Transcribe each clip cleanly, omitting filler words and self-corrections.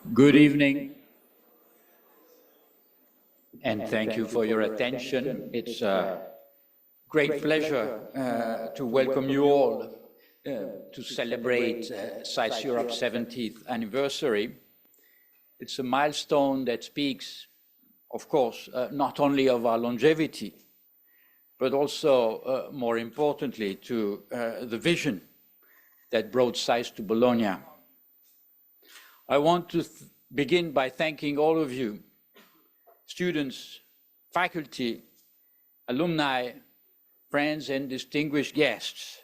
Good evening, and thank you for your attention. It's a great pleasure to welcome you all to celebrate SAIS Europe's 70th anniversary. It's a milestone that speaks, of course, not only of our longevity, but also, more importantly, to the vision that brought SAIS to Bologna. I want to begin by thanking all of you, students, faculty, alumni, friends, and distinguished guests,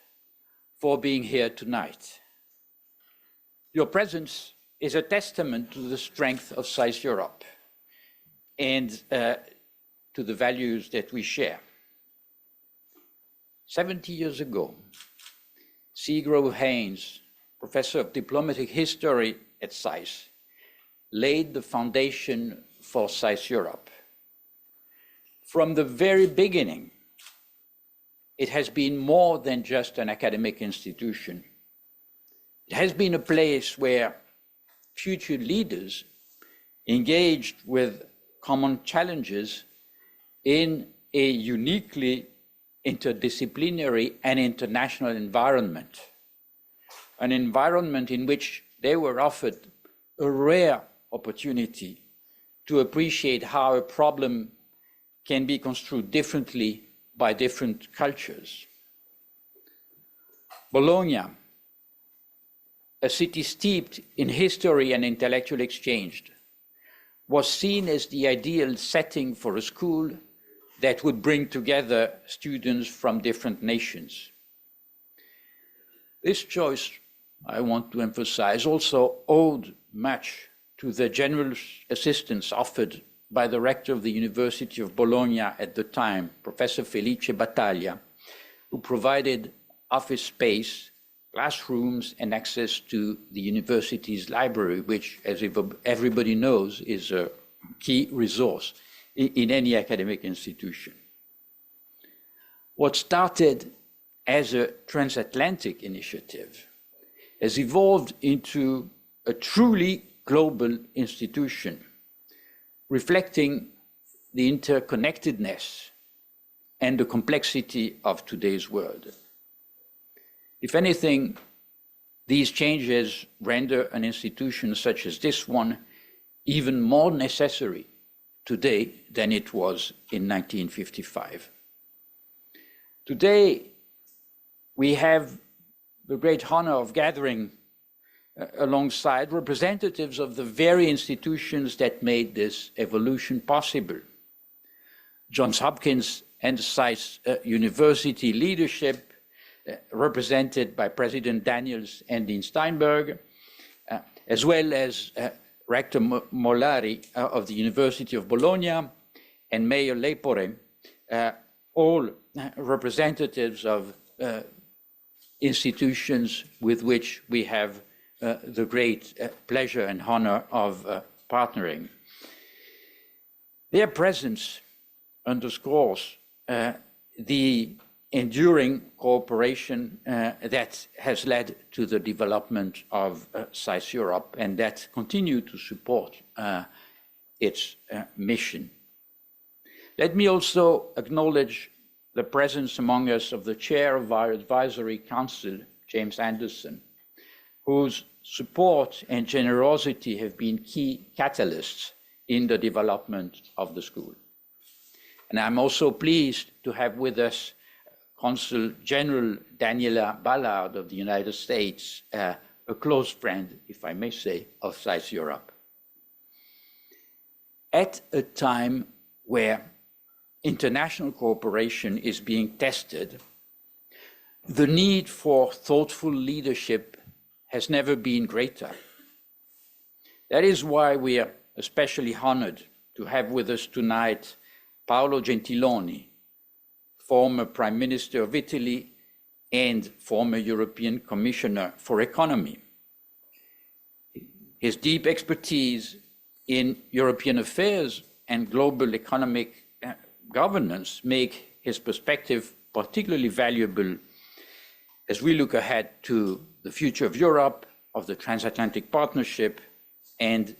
for being here tonight. Your presence is a testament to the strength of SAIS Europe and to the values that we share. 70 years ago, Seagrove Haynes, professor of diplomatic history at SAIS, laid the foundation for SAIS Europe. From the very beginning, it has been more than just an academic institution. It has been a place where future leaders engaged with common challenges in a uniquely interdisciplinary and international environment, an environment in which they were offered a rare opportunity to appreciate how a problem can be construed differently by different cultures. Bologna, a city steeped in history and intellectual exchange, was seen as the ideal setting for a school that would bring together students from different nations. This choice, I want to emphasize, also owed much to the generous assistance offered by the rector of the University of Bologna at the time, Professor Felice Battaglia, who provided office space, classrooms, and access to the university's library, which, as everybody knows, is a key resource in any academic institution. What started as a Transatlantic initiative has evolved into a truly global institution, reflecting the interconnectedness and the complexity of today's world. If anything, these changes render an institution such as this one even more necessary today than it was in 1955. Today, we have the great honor of gathering alongside representatives of the very institutions that made this evolution possible. Johns Hopkins and SAIS University leadership, represented by President Daniels and Dean Steinberg, as well as Rector Mollari of the University of Bologna and Mayor Lepore, all representatives of institutions with which we have the great pleasure and honor of partnering. Their presence underscores the enduring cooperation that has led to the development of SAIS Europe and that continue to support its mission. Let me also acknowledge the presence among us of the chair of our advisory council, James Anderson, whose support and generosity have been key catalysts in the development of the school. And I'm also pleased to have with us Consul General Daniela Ballard of the United States, a close friend, if I may say, of SAIS Europe. At a time where international cooperation is being tested, the need for thoughtful leadership has never been greater. That is why we are especially honored to have with us tonight PAOLO Gentiloni, former Prime Minister of Italy and former European Commissioner for Economy. His deep expertise in European affairs and global economic governance make his perspective particularly valuable as we look ahead to the future of Europe, of the Transatlantic Partnership, and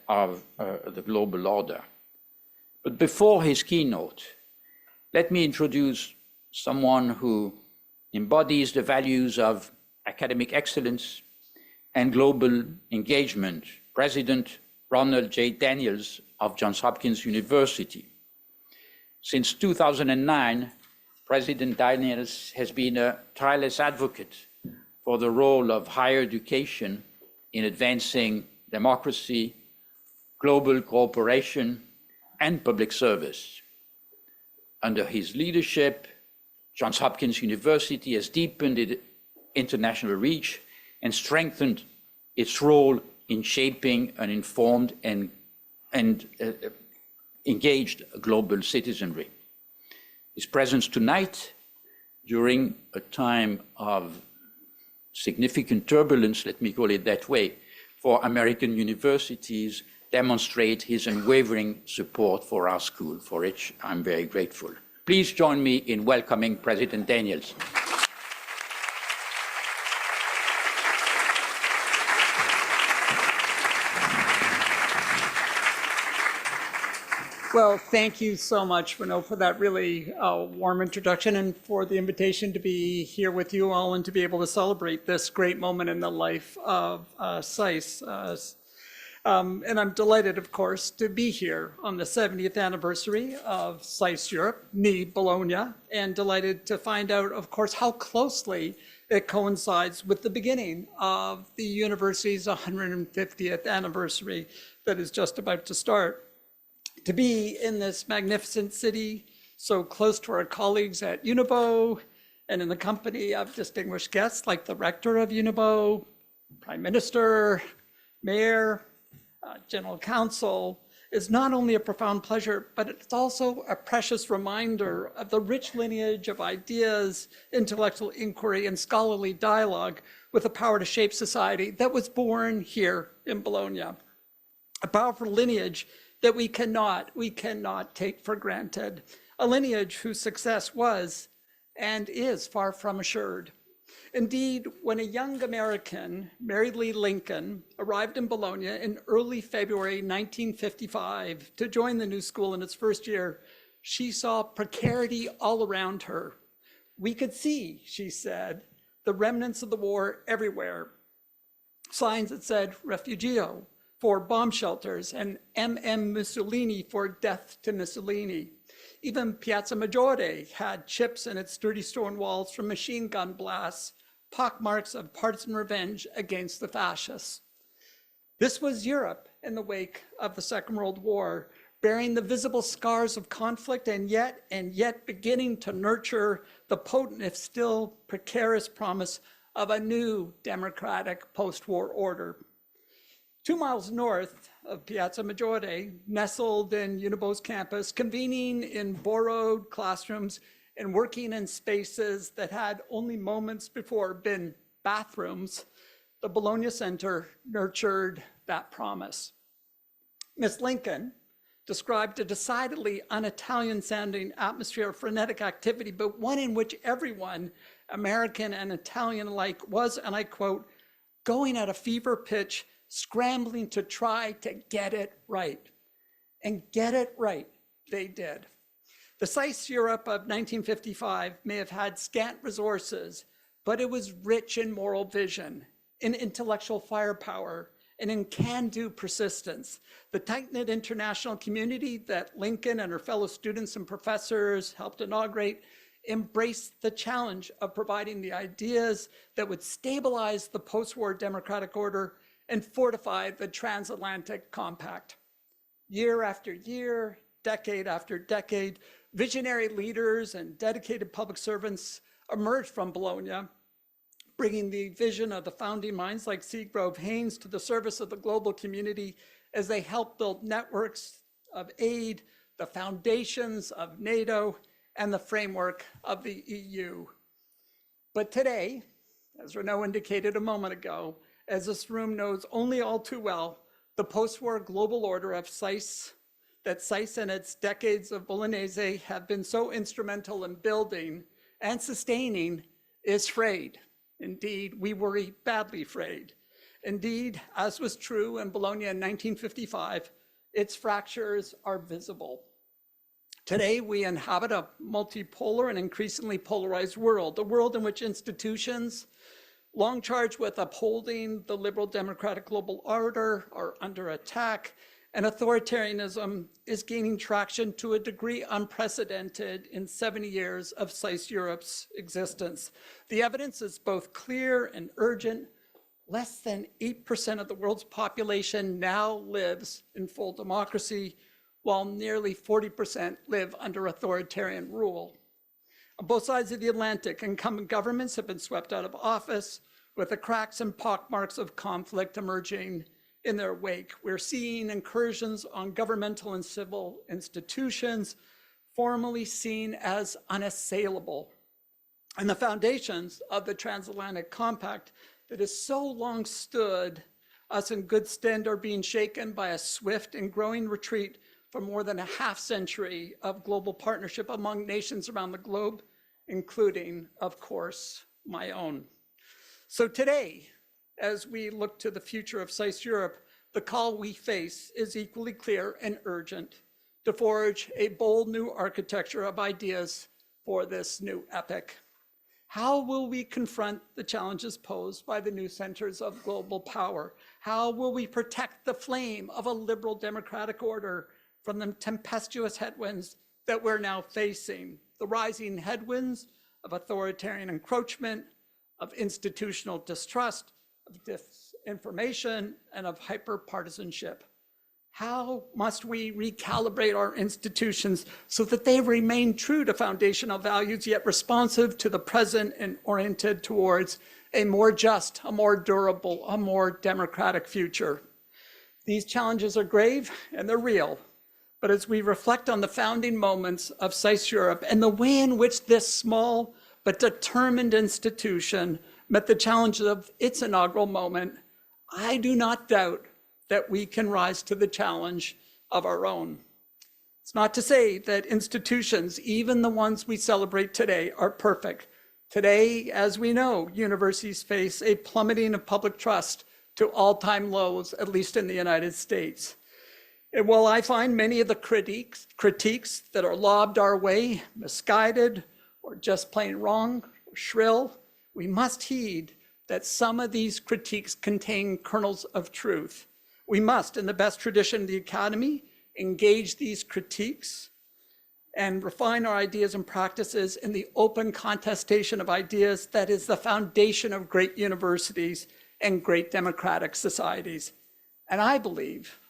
of the global order. But before his keynote, let me introduce someone who embodies the values of academic excellence and global engagement, President Ronald J. Daniels of Johns Hopkins University. Since 2009, President Daniels has been a tireless advocate for the role of higher education in advancing democracy, global cooperation, and public service. Under his leadership, Johns Hopkins University has deepened its international reach and strengthened its role in shaping an informed and engaged global citizenry. His presence tonight, during a time of significant turbulence, let me call it that way, for American universities, demonstrate his unwavering support for our school, for which I'm very grateful. Please join me in welcoming President Daniels. Well, thank you so much, Renaud, for that really warm introduction and for the invitation to be here with you all and to be able to celebrate this great moment in the life of SAIS. And I'm delighted, of course, to be here on the 70th anniversary of SAIS Europe, me, Bologna, and delighted to find out, of course, how closely it coincides with the beginning of the university's 150th anniversary that is just about to start. To be in this magnificent city, so close to our colleagues at Unibo, and in the company of distinguished guests like the rector of Unibo, Prime Minister, Mayor, General Counsel, is not only a profound pleasure, but it's also a precious reminder of the rich lineage of ideas, intellectual inquiry, and scholarly dialogue with the power to shape society that was born here in Bologna. A powerful lineage that we cannot take for granted. A lineage whose success was and is far from assured. Indeed, when a young American, Mary Lee Lincoln, arrived in Bologna in early February 1955 to join the new school in its first year, she saw precarity all around her. We could see, she said, the remnants of the war everywhere. Signs that said refugio for bomb shelters and MM Mussolini for death to Mussolini. Even Piazza Maggiore had chips in its sturdy stone walls from machine gun blasts, pockmarks of partisan revenge against the fascists. This was Europe in the wake of the Second World War, bearing the visible scars of conflict and yet beginning to nurture the potent, if still precarious, promise of a new democratic post-war order. 2 miles north of Piazza Maggiore, nestled in Unibo's campus, convening in borrowed classrooms and working in spaces that had only moments before been bathrooms, the Bologna Center nurtured that promise. Miss Lincoln described a decidedly un-Italian sounding atmosphere of frenetic activity, but one in which everyone, American and Italian alike, was, and I quote, going at a fever pitch, scrambling to try to get it right. And get it right, they did. The SAIS Europe of 1955 may have had scant resources, but it was rich in moral vision, in intellectual firepower, and in can-do persistence. The tight-knit international community that Lincoln and her fellow students and professors helped inaugurate embraced the challenge of providing the ideas that would stabilize the post-war democratic order and fortify the Transatlantic Compact. Year after year, decade after decade, visionary leaders and dedicated public servants emerged from Bologna, bringing the vision of the founding minds like Seagrove Haynes to the service of the global community as they helped build networks of aid, the foundations of NATO, and the framework of the EU. But today, as Renaud indicated a moment ago, as this room knows only all too well, the post-war global order of SAIS, that SAIS and its decades of Bolognese have been so instrumental in building and sustaining, is frayed. Indeed, we worry badly frayed. Indeed, as was true in Bologna in 1955, its fractures are visible. Today, we inhabit a multipolar and increasingly polarized world, a world in which institutions, long charged with upholding the liberal democratic global order, are under attack, and authoritarianism is gaining traction to a degree unprecedented in 70 years of SAIS Europe's existence. The evidence is both clear and urgent. Less than 8% of the world's population now lives in full democracy, while nearly 40% live under authoritarian rule. On both sides of the Atlantic, incumbent governments have been swept out of office, with the cracks and pockmarks of conflict emerging in their wake. We're seeing incursions on governmental and civil institutions formerly seen as unassailable. And the foundations of the Transatlantic Compact that has so long stood us in good stead are being shaken by a swift and growing retreat for more than a half century of global partnership among nations around the globe, including, of course, my own. So today, as we look to the future of SAIS Europe, the call we face is equally clear and urgent to forge a bold new architecture of ideas for this new epoch. How will we confront the challenges posed by the new centers of global power? How will we protect the flame of a liberal democratic order from the tempestuous headwinds that we're now facing? The rising headwinds of authoritarian encroachment, of institutional distrust, of disinformation, and of hyper-partisanship. How must we recalibrate our institutions so that they remain true to foundational values, yet responsive to the present and oriented towards a more just, a more durable, a more democratic future? These challenges are grave and they're real. But as we reflect on the founding moments of SAIS Europe and the way in which this small but determined institution met the challenges of its inaugural moment, I do not doubt that we can rise to the challenge of our own. It's not to say that institutions, even the ones we celebrate today, are perfect. Today, as we know, universities face a plummeting of public trust to all-time lows, at least in the United States. And while I find many of the critiques that are lobbed our way misguided or just plain wrong or shrill, we must heed that some of these critiques contain kernels of truth. We must, in the best tradition of the academy, engage these critiques and refine our ideas and practices in the open contestation of ideas that is the foundation of great universities and great democratic societies. And I believe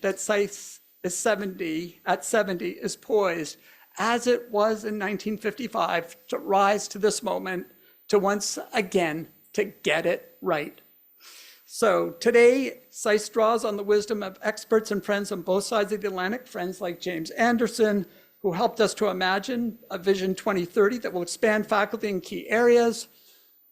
that SAIS is 70 is poised, as it was in 1955, to rise to this moment, to once again, to get it right. So today, SAIS draws on the wisdom of experts and friends on both sides of the Atlantic, friends like James Anderson, who helped us to imagine a Vision 2030 that will expand faculty in key areas,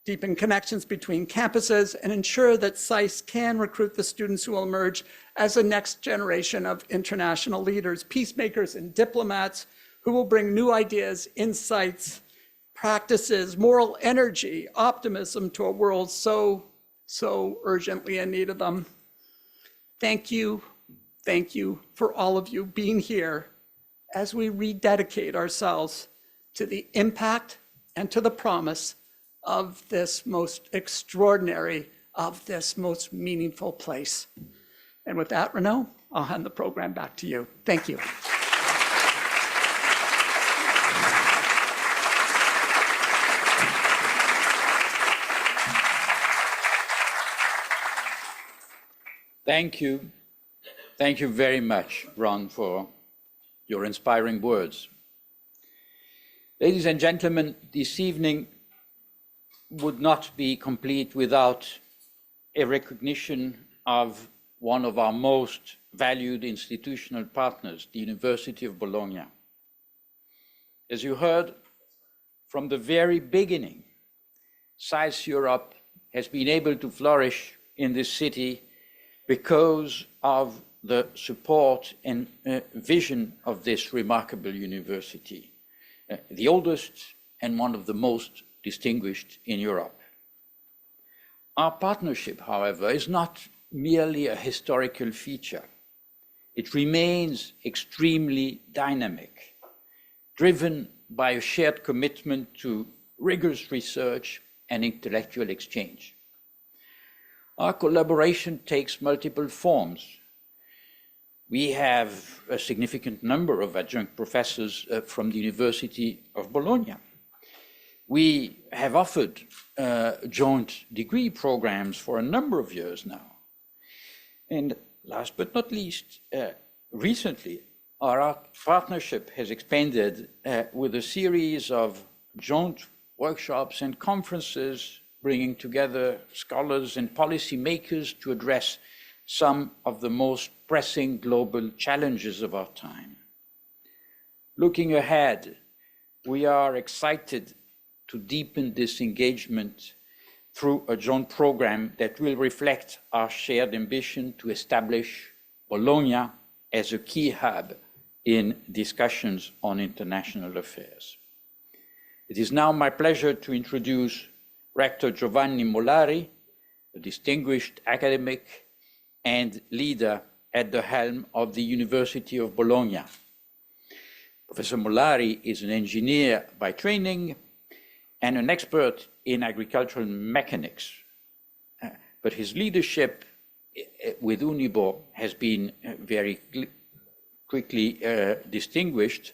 deepen connections between campuses, and ensure that SAIS can recruit the students who will emerge as the next generation of international leaders, peacemakers, and diplomats who will bring new ideas, insights, practices, moral energy, optimism to a world so urgently in need of them. Thank you for all of you being here as we rededicate ourselves to the impact and to the promise of this most extraordinary, of this most meaningful place. And with that, Renaud, I'll hand the program back to you. Thank you. Thank you. Thank you very much, Ron, for your inspiring words. Ladies and gentlemen, this evening would not be complete without a recognition of one of our most valued institutional partners, the University of Bologna. As you heard, from the very beginning, SAIS Europe has been able to flourish in this city because of the support and vision of this remarkable university, the oldest and one of the most distinguished in Europe. Our partnership, however, is not merely a historical feature. It remains extremely dynamic, driven by a shared commitment to rigorous research and intellectual exchange. Our collaboration takes multiple forms. We have a significant number of adjunct professors from the University of Bologna. We have offered joint degree programs for a number of years now. And last but not least, recently, our partnership has expanded with a series of joint workshops and conferences, bringing together scholars and policymakers to address some of the most pressing global challenges of our time. Looking ahead, we are excited to deepen this engagement through a joint program that will reflect our shared ambition to establish Bologna as a key hub in discussions on international affairs. It is now my pleasure to introduce Rector Giovanni Molari, a distinguished academic and leader at the helm of the University of Bologna. Professor Molari is an engineer by training and an expert in agricultural mechanics. But his leadership with Unibo has been very quickly distinguished,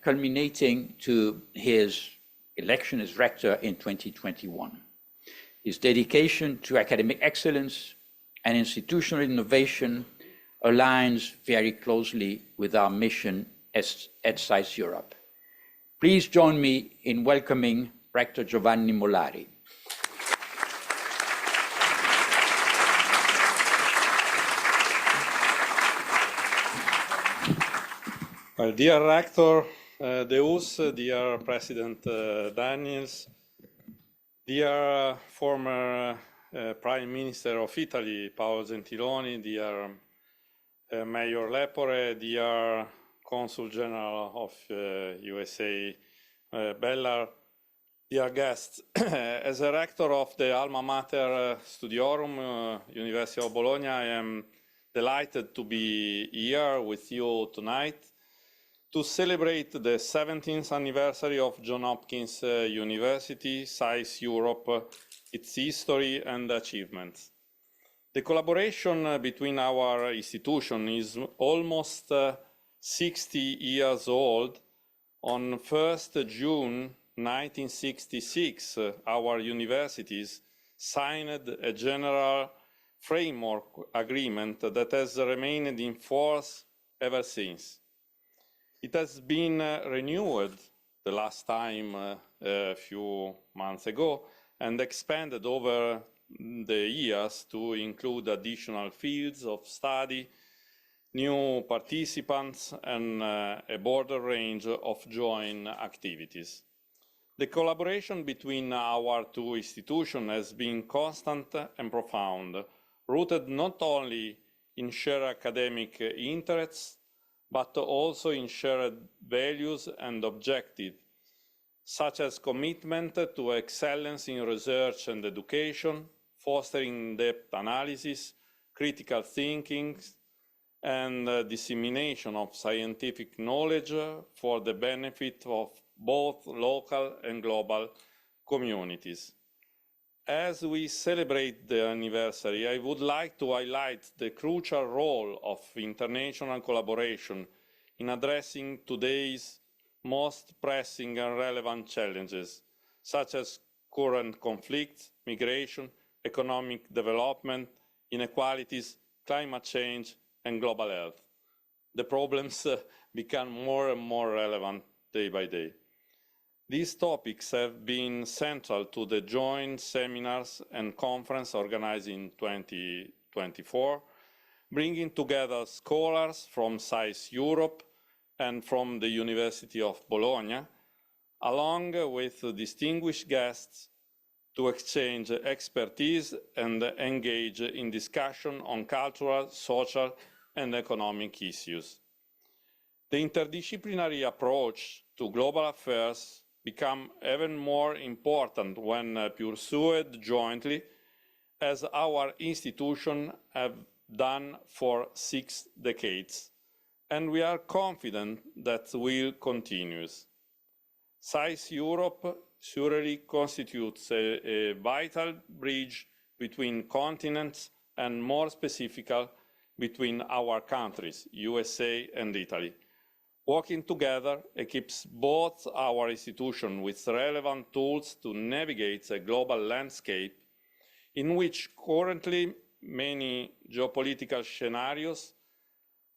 culminating to his election as rector in 2021. His dedication to academic excellence and institutional innovation aligns very closely with our mission at SAIS Europe. Please join me in welcoming Rector Giovanni Molari. Well, dear Rector Deus, dear President Daniels, dear former Prime Minister of Italy, Paolo Gentiloni, dear Mayor Lepore, dear Consul General of USA, Bellar, dear guests. As a rector of the Alma Mater Studiorum, University of Bologna, I am delighted to be here with you tonight to celebrate the 17th anniversary of Johns Hopkins University, SAIS Europe, its history and achievements. The collaboration between our institution is almost 60 years old. On 1st June 1966, our universities signed a general framework agreement that has remained in force ever since. It has been renewed the last time a few months ago and expanded over the years to include additional fields of study, new participants, and a broader range of joint activities. The collaboration between our two institutions has been constant and profound, rooted not only in shared academic interests, but also in shared values and objectives, such as commitment to excellence in research and education, fostering in-depth analysis, critical thinking, and dissemination of scientific knowledge for the benefit of both local and global communities. As we celebrate the anniversary, I would like to highlight the crucial role of international collaboration in addressing today's most pressing and relevant challenges, such as current conflicts, migration, economic development, inequalities, climate change, and global health. The problems become more and more relevant day by day. These topics have been central to the joint seminars and conference organized in 2024, bringing together scholars from SAIS Europe and from the University of Bologna, along with distinguished guests to exchange expertise and engage in discussion on cultural, social, and economic issues. The interdisciplinary approach to global affairs become even more important when pursued jointly as our institution have done for 6 decades, and we are confident that will continue. SAIS Europe surely constitutes a vital bridge between continents and, more specifically, between our countries, USA and Italy. Working together equips both our institutions with relevant tools to navigate a global landscape in which currently many geopolitical scenarios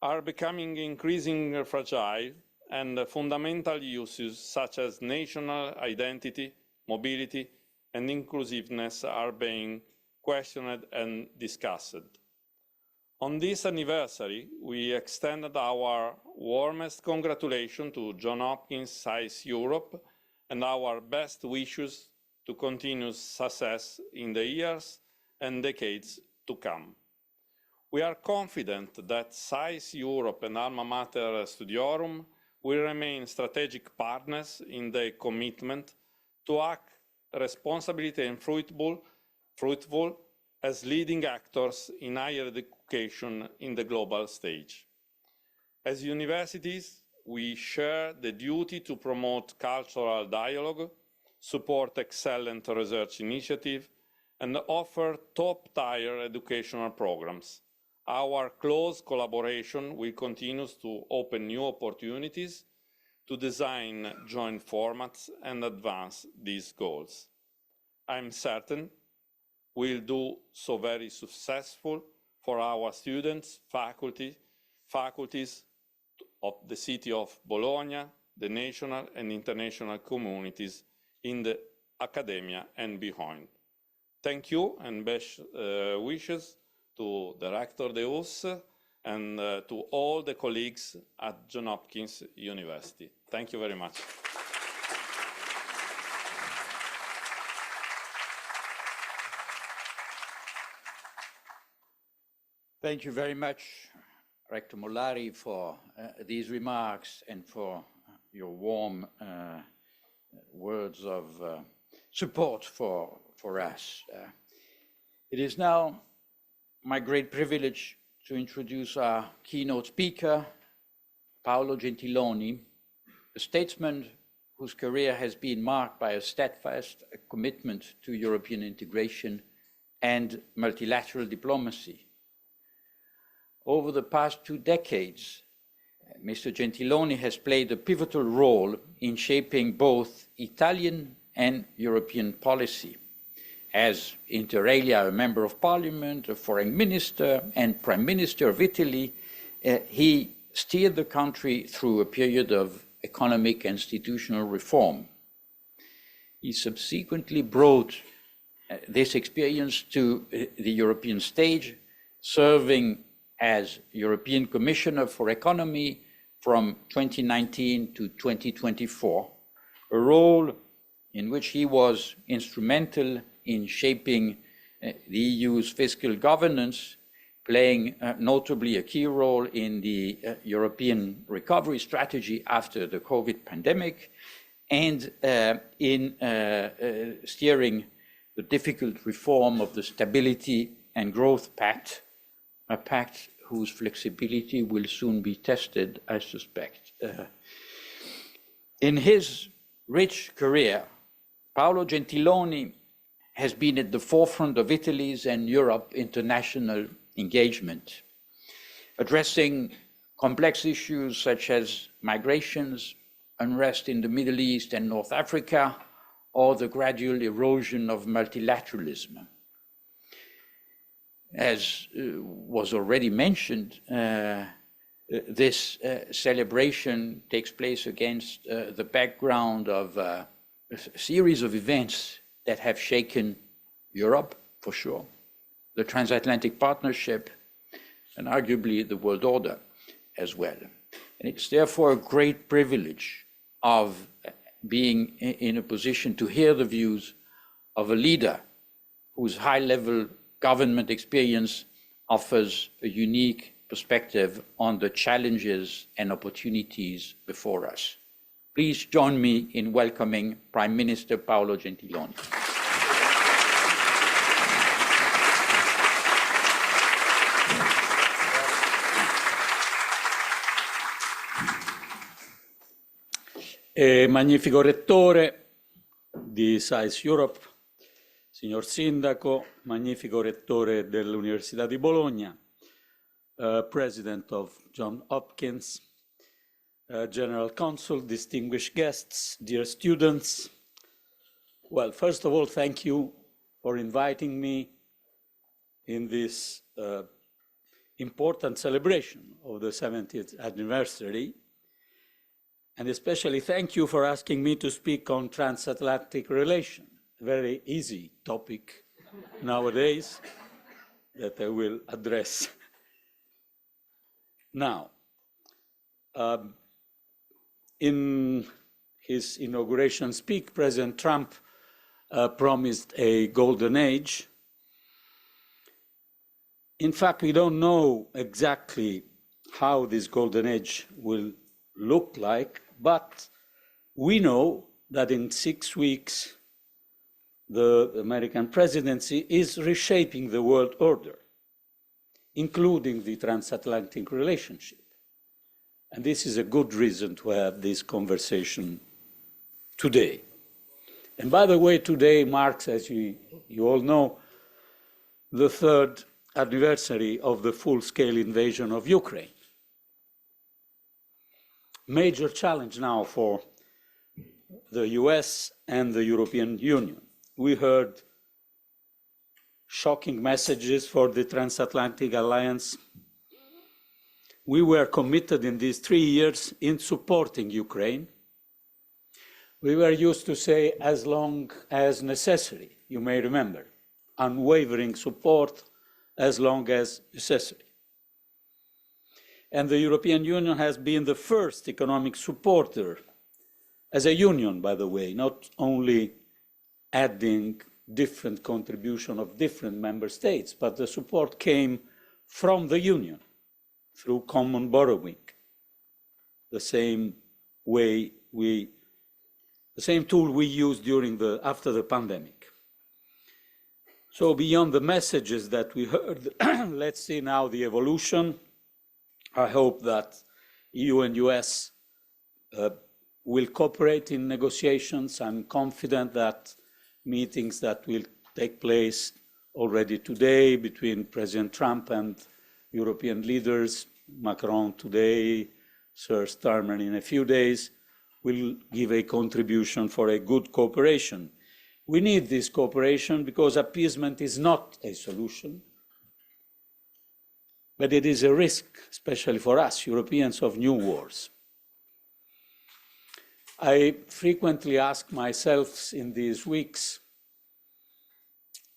are becoming increasingly fragile, and fundamental issues such as national identity, mobility, and inclusiveness are being questioned and discussed. On this anniversary, we extended our warmest congratulations to Johns Hopkins SAIS Europe and our best wishes to continued success in the years and decades to come. We are confident that SAIS Europe and Alma Mater Studiorum will remain strategic partners in their commitment to act responsibly and fruitful as leading actors in higher education in the global stage. As universities, we share the duty to promote cultural dialogue, support excellent research initiatives, and offer top-tier educational programs. Our close collaboration will continue to open new opportunities to design joint formats and advance these goals. I'm certain we'll do so very successful for our students, faculties of the city of Bologna, the national and international communities in the academia and beyond. Thank you and best wishes to the Rector Deus and to all the colleagues at Johns Hopkins University. Thank you very much. Thank you very much, Rector Mollari, for these remarks and for your warm words of support for us. It is now my great privilege to introduce our keynote speaker, Paolo Gentiloni, a statesman whose career has been marked by a steadfast commitment to European integration and multilateral diplomacy. Over the past 2 decades, Mr. Gentiloni has played a pivotal role in shaping both Italian and European policy. As inter alia a member of parliament, a foreign minister, and prime minister of Italy, he steered the country through a period of economic and institutional reform. He subsequently brought this experience to the European stage, serving as European Commissioner for Economy from 2019 to 2024, a role in which he was instrumental in shaping the EU's fiscal governance, playing notably a key role in the European recovery strategy after the COVID pandemic, and in steering the difficult reform of the Stability and Growth Pact, a pact whose flexibility will soon be tested, I suspect. In his rich career, Paolo Gentiloni has been at the forefront of Italy's and Europe's international engagement, addressing complex issues such as migrations, unrest in the Middle East and North Africa, or the gradual erosion of multilateralism. As was already mentioned, this celebration takes place against the background of a series of events that have shaken Europe, for sure, the Transatlantic Partnership, and arguably the world order as well. And it's therefore a great privilege of being in a position to hear the views of a leader whose high-level government experience offers a unique perspective on the challenges and opportunities before us. Please join me in welcoming Prime Minister Paolo Gentiloni. Magnifico rettore di SAIS Europe, signor Sindaco, magnifico rettore dell'Università di Bologna, President of Johns Hopkins, General Consul, distinguished guests, dear students. Well, first of all, thank you for inviting me in this important celebration of the 70th anniversary. And especially thank you for asking me to speak on transatlantic relations, a very easy topic nowadays that I will address now. In his inauguration speech, President Trump promised a golden age. In fact, we don't know exactly how this golden age will look like, but we know that in 6 weeks, the American presidency is reshaping the world order, including the transatlantic relationship. And this is a good reason to have this conversation today. And by the way, today marks, as you all know, the 3rd anniversary of the full-scale invasion of Ukraine. Major challenge now for the US and the European Union. We heard shocking messages for the transatlantic alliance. We were committed in these 3 years in supporting Ukraine. We were used to say, as long as necessary, you may remember, unwavering support as long as necessary. And the European Union has been the first economic supporter, as a union, by the way, not only adding different contribution of different member states, but the support came from the union through common borrowing, the same tool we used after the pandemic. So beyond the messages that we heard, let's see now the evolution. I hope that EU and US will cooperate in negotiations. I'm confident that meetings that will take place already today between President Trump and European leaders, Macron today, Sir Starmer in a few days, will give a contribution for a good cooperation. We need this cooperation because appeasement is not a solution, but it is a risk, especially for us, Europeans, of new wars. I frequently ask myself in these weeks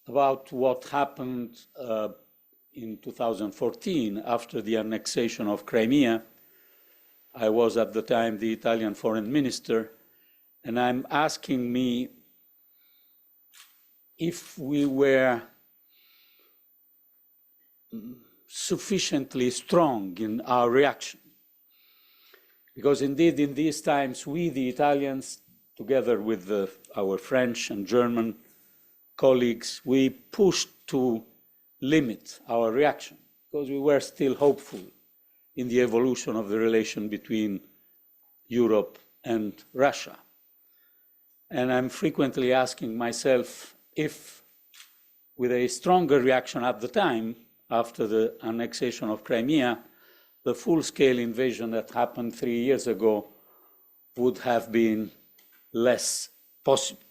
about what happened in 2014 after the annexation of Crimea. I was at the time the Italian foreign minister, and I'm asking me if we were sufficiently strong in our reaction. Because indeed, in these times, we, the Italians, together with our French and German colleagues, we pushed to limit our reaction, because we were still hopeful in the evolution of the relation between Europe and Russia. And I'm frequently asking myself if, with a stronger reaction at the time, after the annexation of Crimea, the full-scale invasion that happened 3 years ago would have been less possible.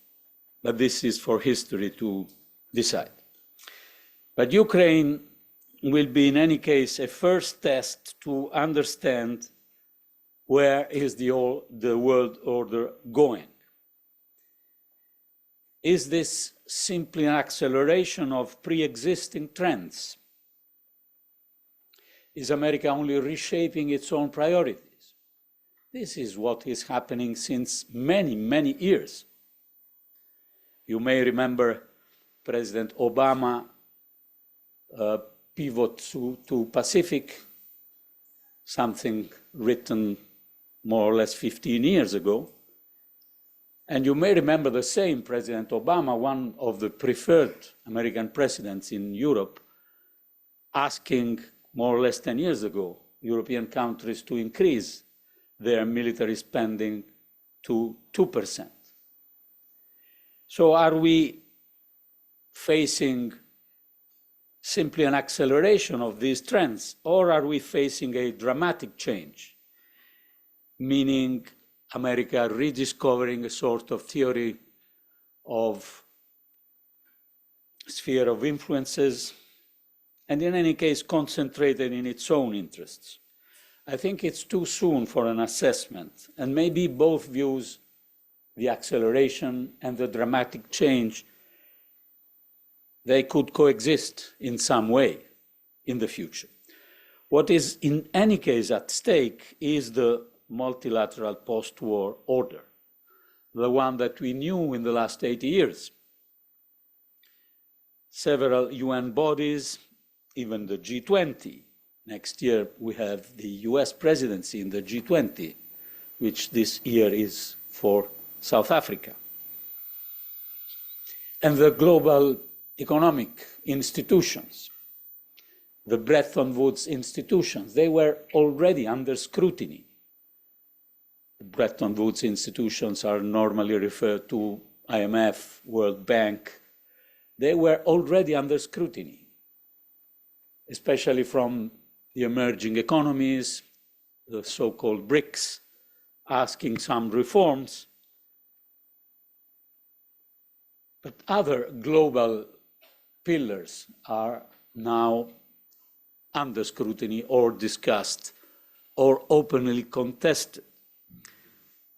But this is for history to decide. But Ukraine will be, in any case, a first test to understand where is the world order going. Is this simply an acceleration of pre-existing trends? Is America only reshaping its own priorities? This is what is happening since many, many years. You may remember President Obama pivot to Pacific, something written more or less 15 years ago. And you may remember the same President Obama, one of the preferred American presidents in Europe, asking more or less 10 years ago European countries to increase their military spending to 2%. So are we facing simply an acceleration of these trends, or are we facing a dramatic change, meaning America rediscovering a sort of theory of sphere of influences, and in any case concentrated in its own interests? I think it's too soon for an assessment, and maybe both views, the acceleration and the dramatic change, they could coexist in some way in the future. What is in any case at stake is the multilateral post-war order, the one that we knew in the last 80 years. Several UN bodies, even the G20. Next year we have the US presidency in the G20, which this year is for South Africa. And the global economic institutions, the Bretton Woods institutions, they were already under scrutiny. The Bretton Woods institutions are normally referred to IMF, World Bank. They were already under scrutiny, especially from the emerging economies, the so-called BRICS, asking some reforms. But other global pillars are now under scrutiny or discussed or openly contested.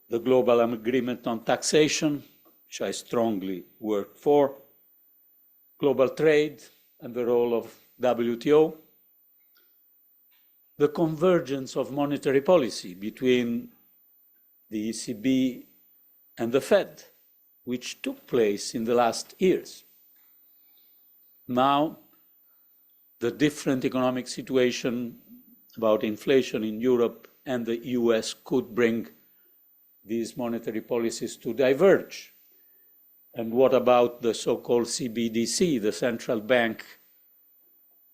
The global agreement on taxation, which I strongly work for, global trade and the role of WTO, the convergence of monetary policy between the ECB and the Fed, which took place in the last years. Now, the different economic situation about inflation in Europe and the US could bring these monetary policies to diverge. And what about the so-called CBDC, the central bank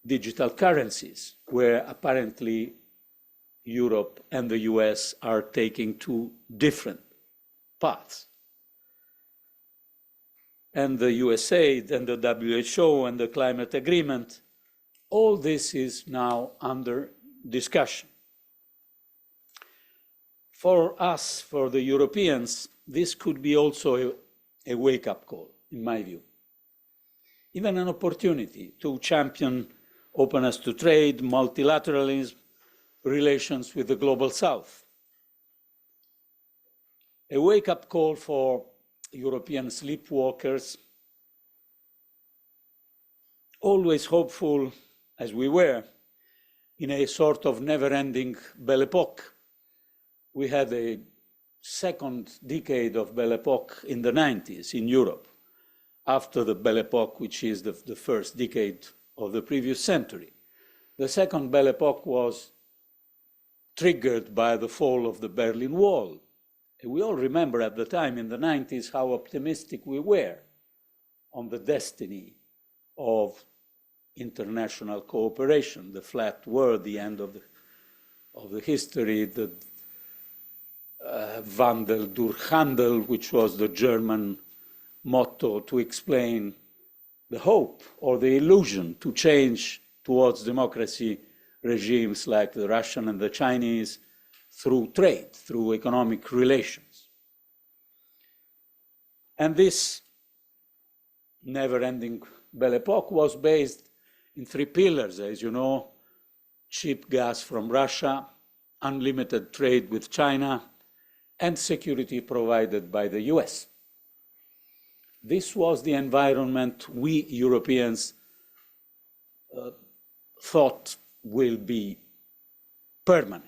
digital currencies, where apparently Europe and the US are taking two different paths? And the USA, and the WHO, and the climate agreement, all this is now under discussion. For us, for the Europeans, this could be also a wake-up call, in my view. Even an opportunity to champion openness to trade, multilateralism, relations with the global South. A wake-up call for European sleepwalkers, always hopeful, as we were, in a sort of never-ending Belle Epoque. We had a second decade of Belle Epoque in the 90s in Europe, after the Belle Epoque, which is the first decade of the previous century. The second Belle Epoque was triggered by the fall of the Berlin Wall. We all remember at the time in the 90s how optimistic we were on the destiny of international cooperation, the flat world, the end of the history, the Wandel durch Handel, which was the German motto to explain the hope or the illusion to change towards democracy regimes like the Russian and the Chinese through trade, through economic relations. And this never-ending Belle Epoque was based in three pillars, as you know: cheap gas from Russia, unlimited trade with China, and security provided by the US. This was the environment we Europeans thought will be permanent.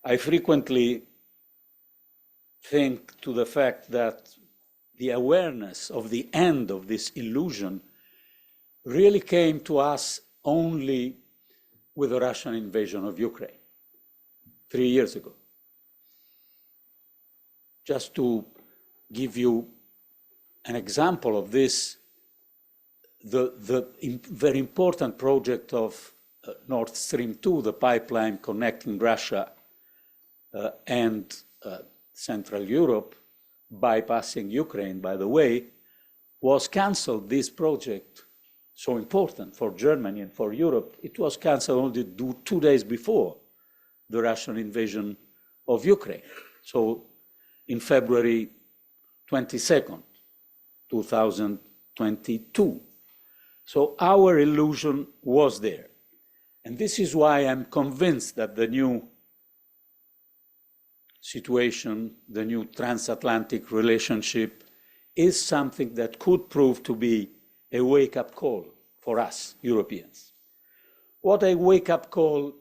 I frequently think to the fact that the awareness of the end of this illusion really came to us only with the Russian invasion of Ukraine 3 years ago. Just to give you an example of this, the very important project of Nord Stream 2, the pipeline connecting Russia and Central Europe, bypassing Ukraine, by the way, was cancelled. This project, so important for Germany and for Europe, it was cancelled only 2 days before the Russian invasion of Ukraine. So in February 22nd, 2022. So our illusion was there. And this is why I'm convinced that the new situation, the new transatlantic relationship, is something that could prove to be a wake-up call for us, Europeans. What a wake-up call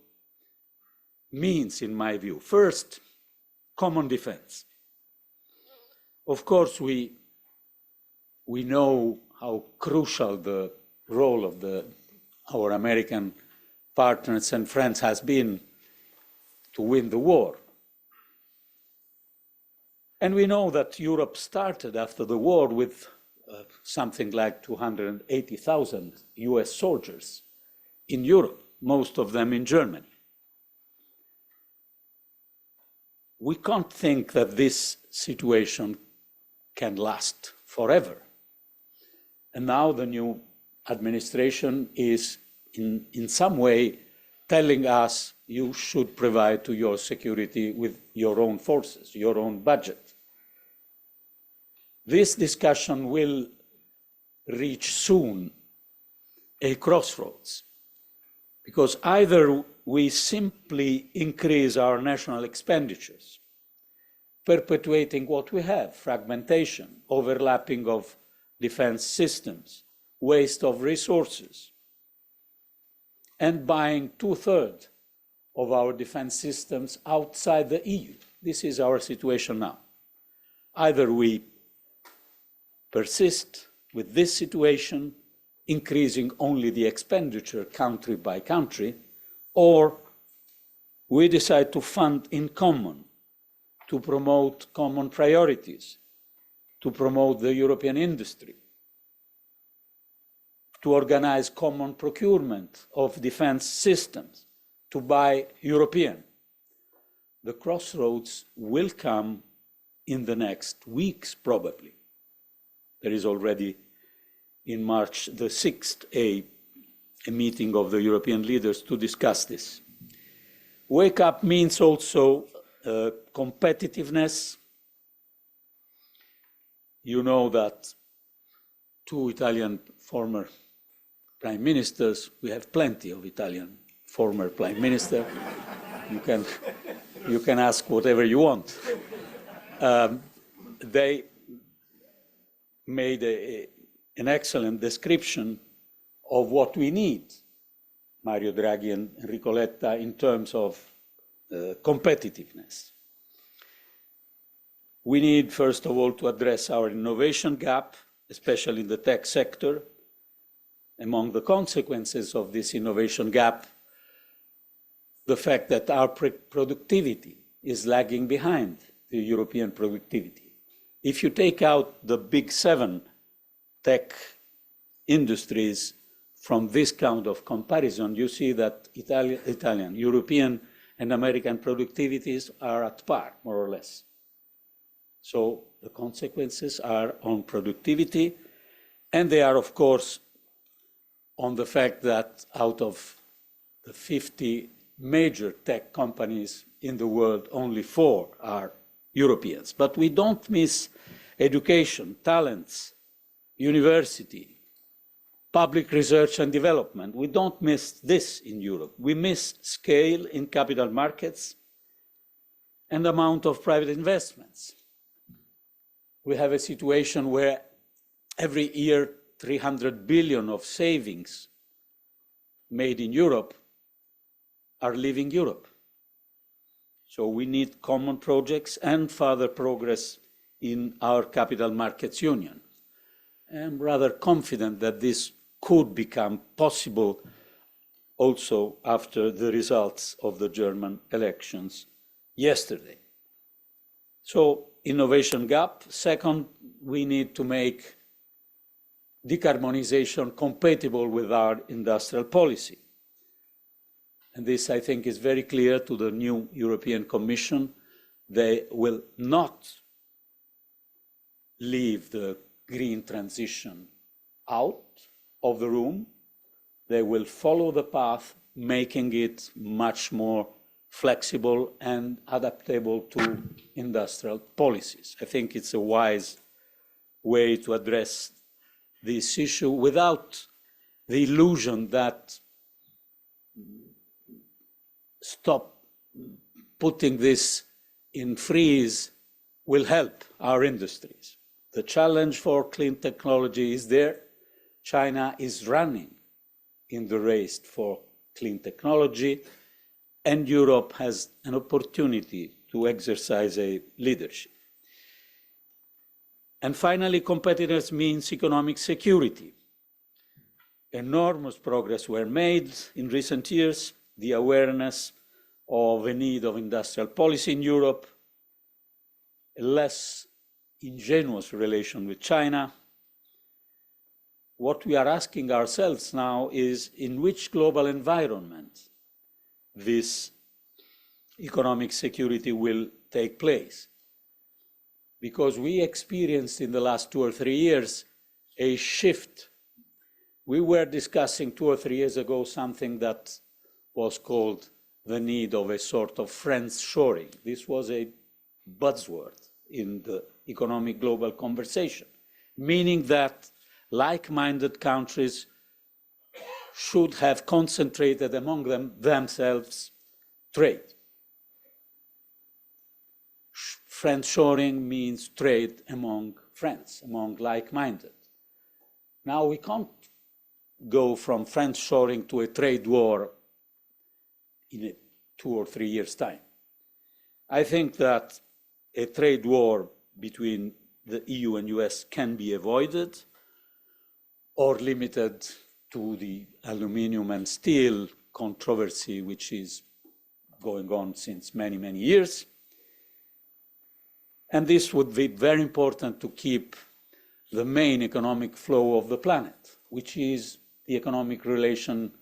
means, in my view: first, common defense. Of course, we know how crucial the role of our American partners and friends has been to win the war. And we know that Europe started after the war with something like 280,000 US soldiers in Europe, most of them in Germany. We can't think that this situation can last forever. And now the new administration is in some way telling us you should provide to your security with your own forces, your own budget. This discussion will reach soon a crossroads, because either we simply increase our national expenditures, perpetuating what we have: fragmentation, overlapping of defense systems, waste of resources, and buying 2/3 of our defense systems outside the EU. This is our situation now. Either we persist with this situation, increasing only the expenditure country by country, or we decide to fund in common, to promote common priorities, to promote the European industry, to organize common procurement of defense systems, to buy European. The crossroads will come in the next weeks, probably. There is already in March the 6th a meeting of the European leaders to discuss this. Wake up means also competitiveness. You know that 2 Italian former prime ministers, we have plenty of Italian former prime ministers. You can ask whatever you want. They made an excellent description of what we need, Mario Draghi and Enrico Letta, in terms of competitiveness. We need, first of all, to address our innovation gap, especially in the tech sector. Among the consequences of this innovation gap, the fact that our productivity is lagging behind the European productivity. If you take out the big 7 tech industries from this kind of comparison, you see that Italian, European, and American productivities are at par, more or less. So the consequences are on productivity, and they are, of course, on the fact that out of the 50 major tech companies in the world, only 4 are Europeans. But we don't miss education, talents, university, public research and development. We don't miss this in Europe. We miss scale in capital markets and amount of private investments. We have a situation where every year 300 billion of savings made in Europe are leaving Europe. So we need common projects and further progress in our capital markets union. I'm rather confident that this could become possible also after the results of the German elections yesterday. So, innovation gap. Second, we need to make decarbonization compatible with our industrial policy. And this, I think, is very clear to the new European Commission. they will not leave the green transition out of the room. They will follow the path, making it much more flexible and adaptable to industrial policies. I think it's a wise way to address this issue without the illusion that stop putting this in freeze will help our industries. The challenge for clean technology is there. China is running in the race for clean technology, and Europe has an opportunity to exercise a leadership. And finally, competitiveness means economic security. Enormous progress were made in recent years. The awareness of a need of industrial policy in Europe, a less ingenuous relation with China. What we are asking ourselves now is in which global environment this economic security will take place. Because we experienced in the last 2 or 3 years a shift. We were discussing 2 or 3 years ago something that was called the need of a sort of friendshoring. This was a buzzword in the economic global conversation, meaning that like-minded countries should have concentrated among themselves trade. Friendshoring means trade among friends, among like-minded. Now we can't go from friendshoring to a trade war in 2 or 3 years' time. I think that a trade war between the EU and US can be avoided or limited to the aluminum and steel controversy, which is going on since many, many years. And this would be very important to keep the main economic flow of the planet, which is the economic relation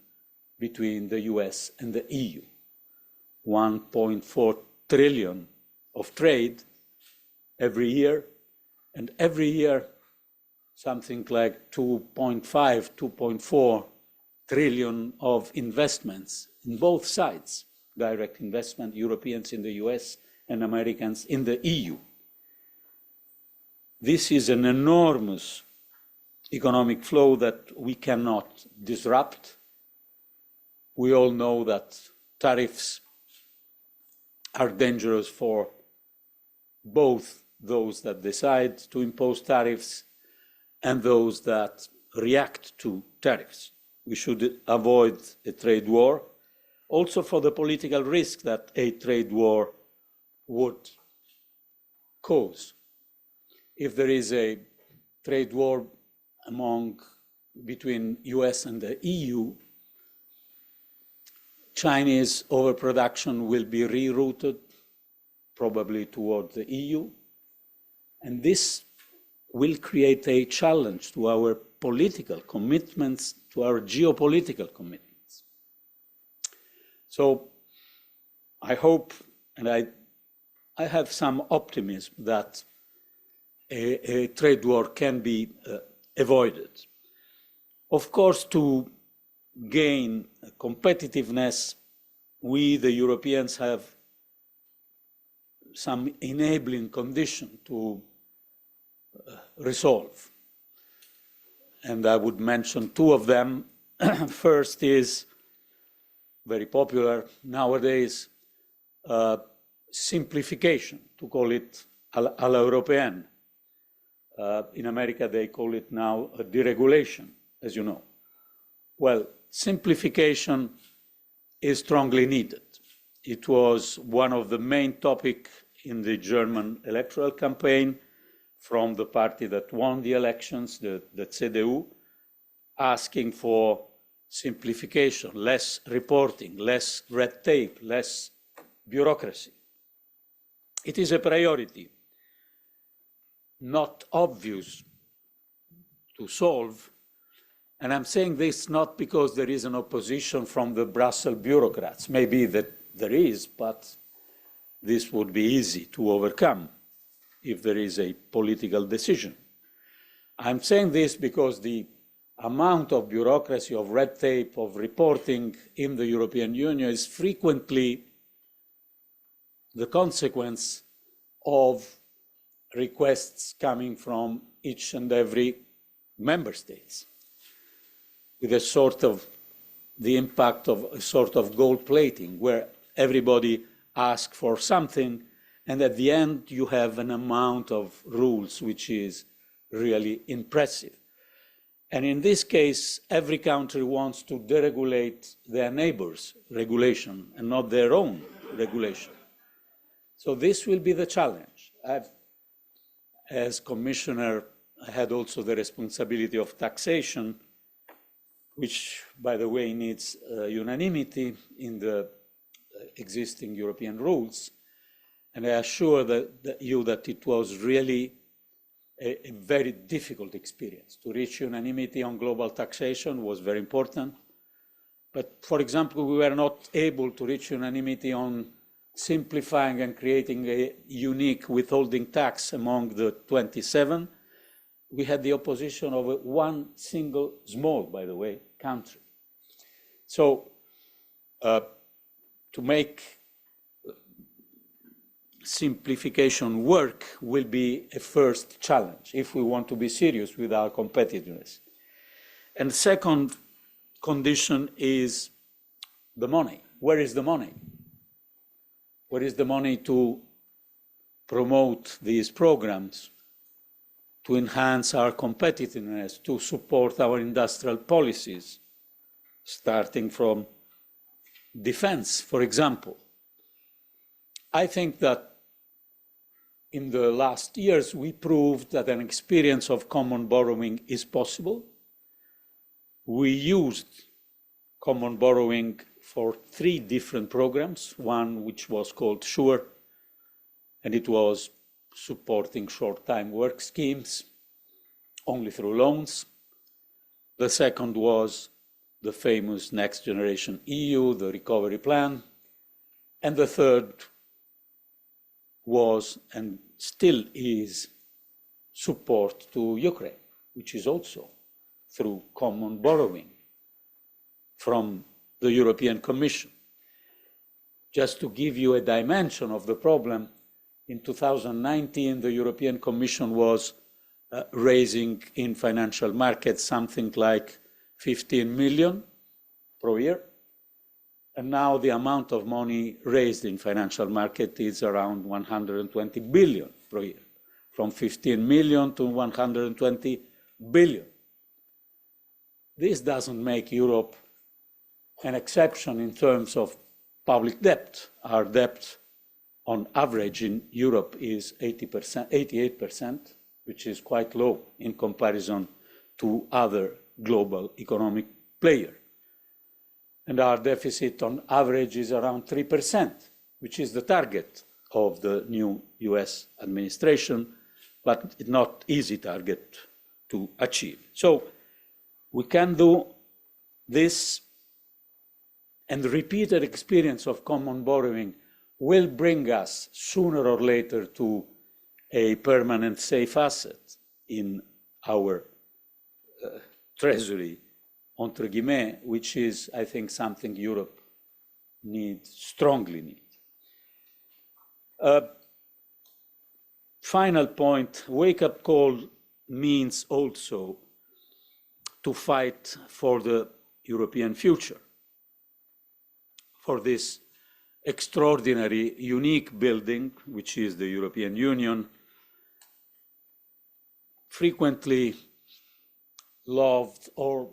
between the US and the EU. 1.4 trillion of trade every year, and every year something like 2.5, 2.4 trillion of investments in both sides, direct investment, Europeans in the US and Americans in the EU. This is an enormous economic flow that we cannot disrupt. We all know that tariffs are dangerous for both those that decide to impose tariffs and those that react to tariffs. We should avoid a trade war, also for the political risk that a trade war would cause. If there is a trade war between US and the EU, Chinese overproduction will be rerouted probably toward the EU, and this will create a challenge to our political commitments, to our geopolitical commitments. So I hope, and I have some optimism that a trade war can be avoided. Of course, to gain competitiveness, we, the Europeans, have some enabling condition to resolve. And I would mention 2 of them. First is very popular nowadays, simplification, to call it a la European. In America, they call it now a deregulation, as you know. Well, simplification is strongly needed. It was one of the main topics in the German electoral campaign from the party that won the elections, the CDU, asking for simplification, less reporting, less red tape, less bureaucracy. It is a priority, not obvious to solve. And I'm saying this not because there is an opposition from the Brussels bureaucrats. Maybe that there is, but this would be easy to overcome if there is a political decision. I'm saying this because the amount of bureaucracy, of red tape, of reporting in the European Union is frequently the consequence of requests coming from each and every member states, with a sort of the impact of a sort of gold plating, where everybody asks for something, and at the end you have an amount of rules which is really impressive. And in this case, every country wants to deregulate their neighbors' regulation and not their own regulation. So this will be the challenge. As commissioner, I had also the responsibility of taxation, which, by the way, needs unanimity in the existing European rules. And I assure you that it was really a very difficult experience. To reach unanimity on global taxation was very important. But, for example, we were not able to reach unanimity on simplifying and creating a unique withholding tax among the 27. We had the opposition of one single, small, by the way, country. So to make simplification work will be a first challenge if we want to be serious with our competitiveness. And the second condition is the money. Where is the money? Where is the money to promote these programs, to enhance our competitiveness, to support our industrial policies, starting from defense, for example? I think that in the last years, we proved that an experience of common borrowing is possible. We used common borrowing for 3 different programs, one which was called SURE, and it was supporting short-time work schemes only through loans. The second was the famous Next Generation EU, the recovery plan. And the third was, and still is, support to Ukraine, which is also through common borrowing from the European Commission. Just to give you a dimension of the problem, in 2019, the European Commission was raising in financial markets something like 15 million per year. And now the amount of money raised in financial market is around 120 billion per year, from 15 million to 120 billion. This doesn't make Europe an exception in terms of public debt. Our debt on average in Europe is 88%, which is quite low in comparison to other global economic players. And our deficit on average is around 3%, which is the target of the new US administration, but it's not easy target to achieve. So we can do this, and the repeated experience of common borrowing will bring us sooner or later to a permanent safe asset in our treasury, entre guillemets, which is, I think, something Europe strongly needs. Final point, wake-up call means also to fight for the European future, for this extraordinary, unique building, which is the European Union, frequently loved or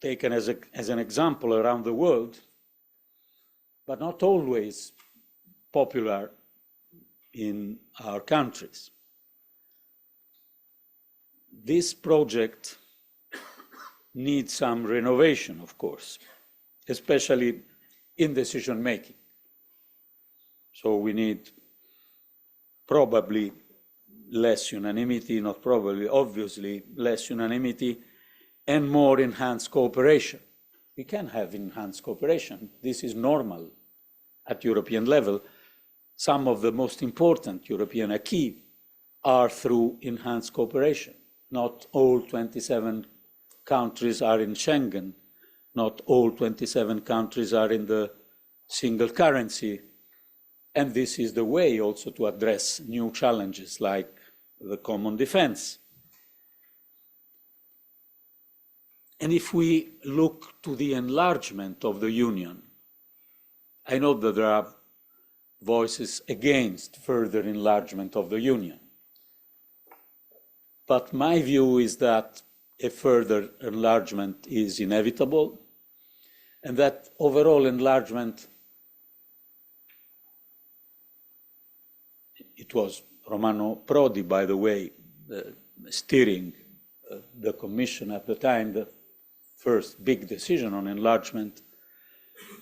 taken as an example around the world, but not always popular in our countries. This project needs some renovation, of course, especially in decision making. So we need probably less unanimity, not probably, obviously less unanimity, and more enhanced cooperation. We can have enhanced cooperation. This is normal at European level, some of the most important European acquis are through enhanced cooperation. Not all 27 countries are in Schengen. Not all 27 countries are in the single currency. And this is the way also to address new challenges like the common defense. And if we look to the enlargement of the Union, I know that there are voices against further enlargement of the Union. But my view is that a further enlargement is inevitable, and that overall enlargement, it was Romano Prodi, by the way, steering the Commission at the time, the first big decision on enlargement,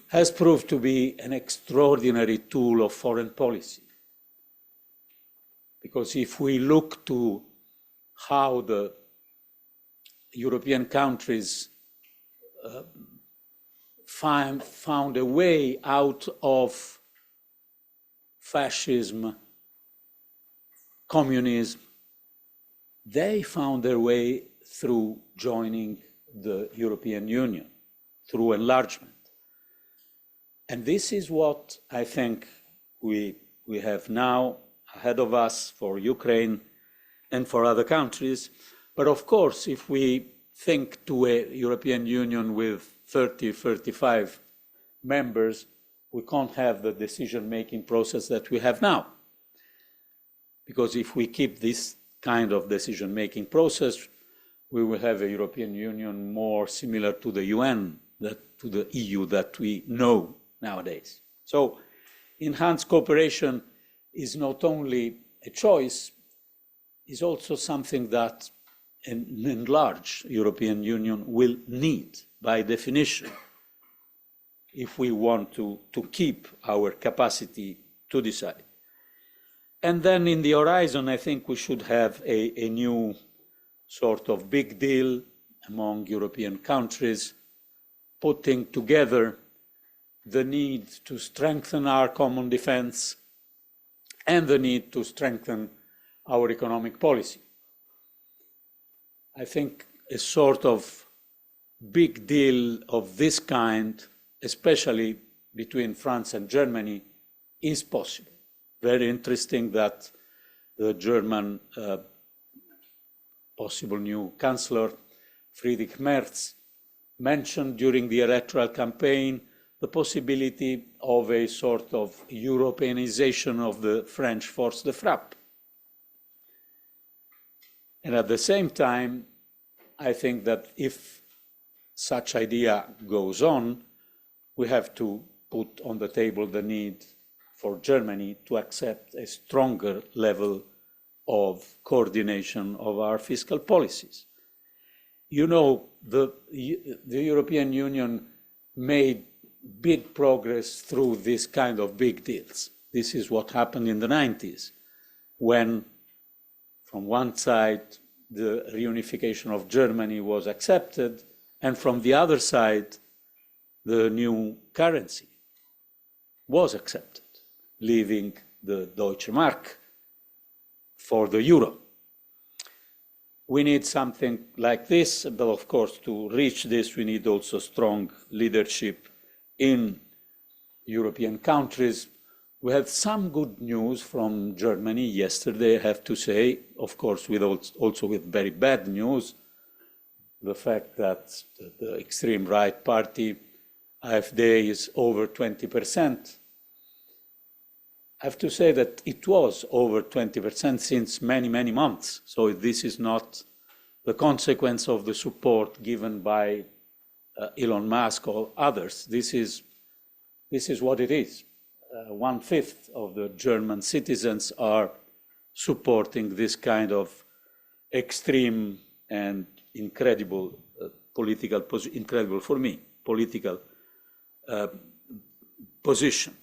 has proved to be an extraordinary tool of foreign policy. Because if we look to how the European countries found a way out of fascism, communism, they found their way through joining the European Union, through enlargement. And this is what I think we have now ahead of us for Ukraine and for other countries. But of course, if we think to a European Union with 30, 35 members, we can't have the decision-making process that we have now. Because if we keep this kind of decision-making process, we will have a European Union more similar to the UN, to the EU that we know nowadays. So enhanced cooperation is not only a choice, is also something that an enlarged European Union will need by definition if we want to keep our capacity to decide. And then in the horizon, I think we should have a new sort of big deal among European countries, putting together the need to strengthen our common defense and the need to strengthen our economic policy. I think a sort of big deal of this kind, especially between France and Germany, is possible. Very interesting that the German possible new Chancellor, Friedrich Merz, mentioned during the electoral campaign the possibility of a sort of Europeanization of the French force de frappe. And at the same time, I think that if such idea goes on, we have to put on the table the need for Germany to accept a stronger level of coordination of our fiscal policies. You know, the European Union made big progress through this kind of big deals. This is what happened in the 90s, when from one side the reunification of Germany was accepted, and from the other side the new currency was accepted, leaving the Deutsche Mark for the euro. We need something like this, but of course to reach this we need also strong leadership in European countries. We had some good news from Germany yesterday, I have to say, of course also with very bad news, the fact that the extreme right party, AfD, is over 20%. I have to say that it was over 20% since many, many months. So this is not the consequence of the support given by Elon Musk or others. This is what it is. 1/5 of the German citizens are supporting this kind of extreme and incredible incredible for me, political position.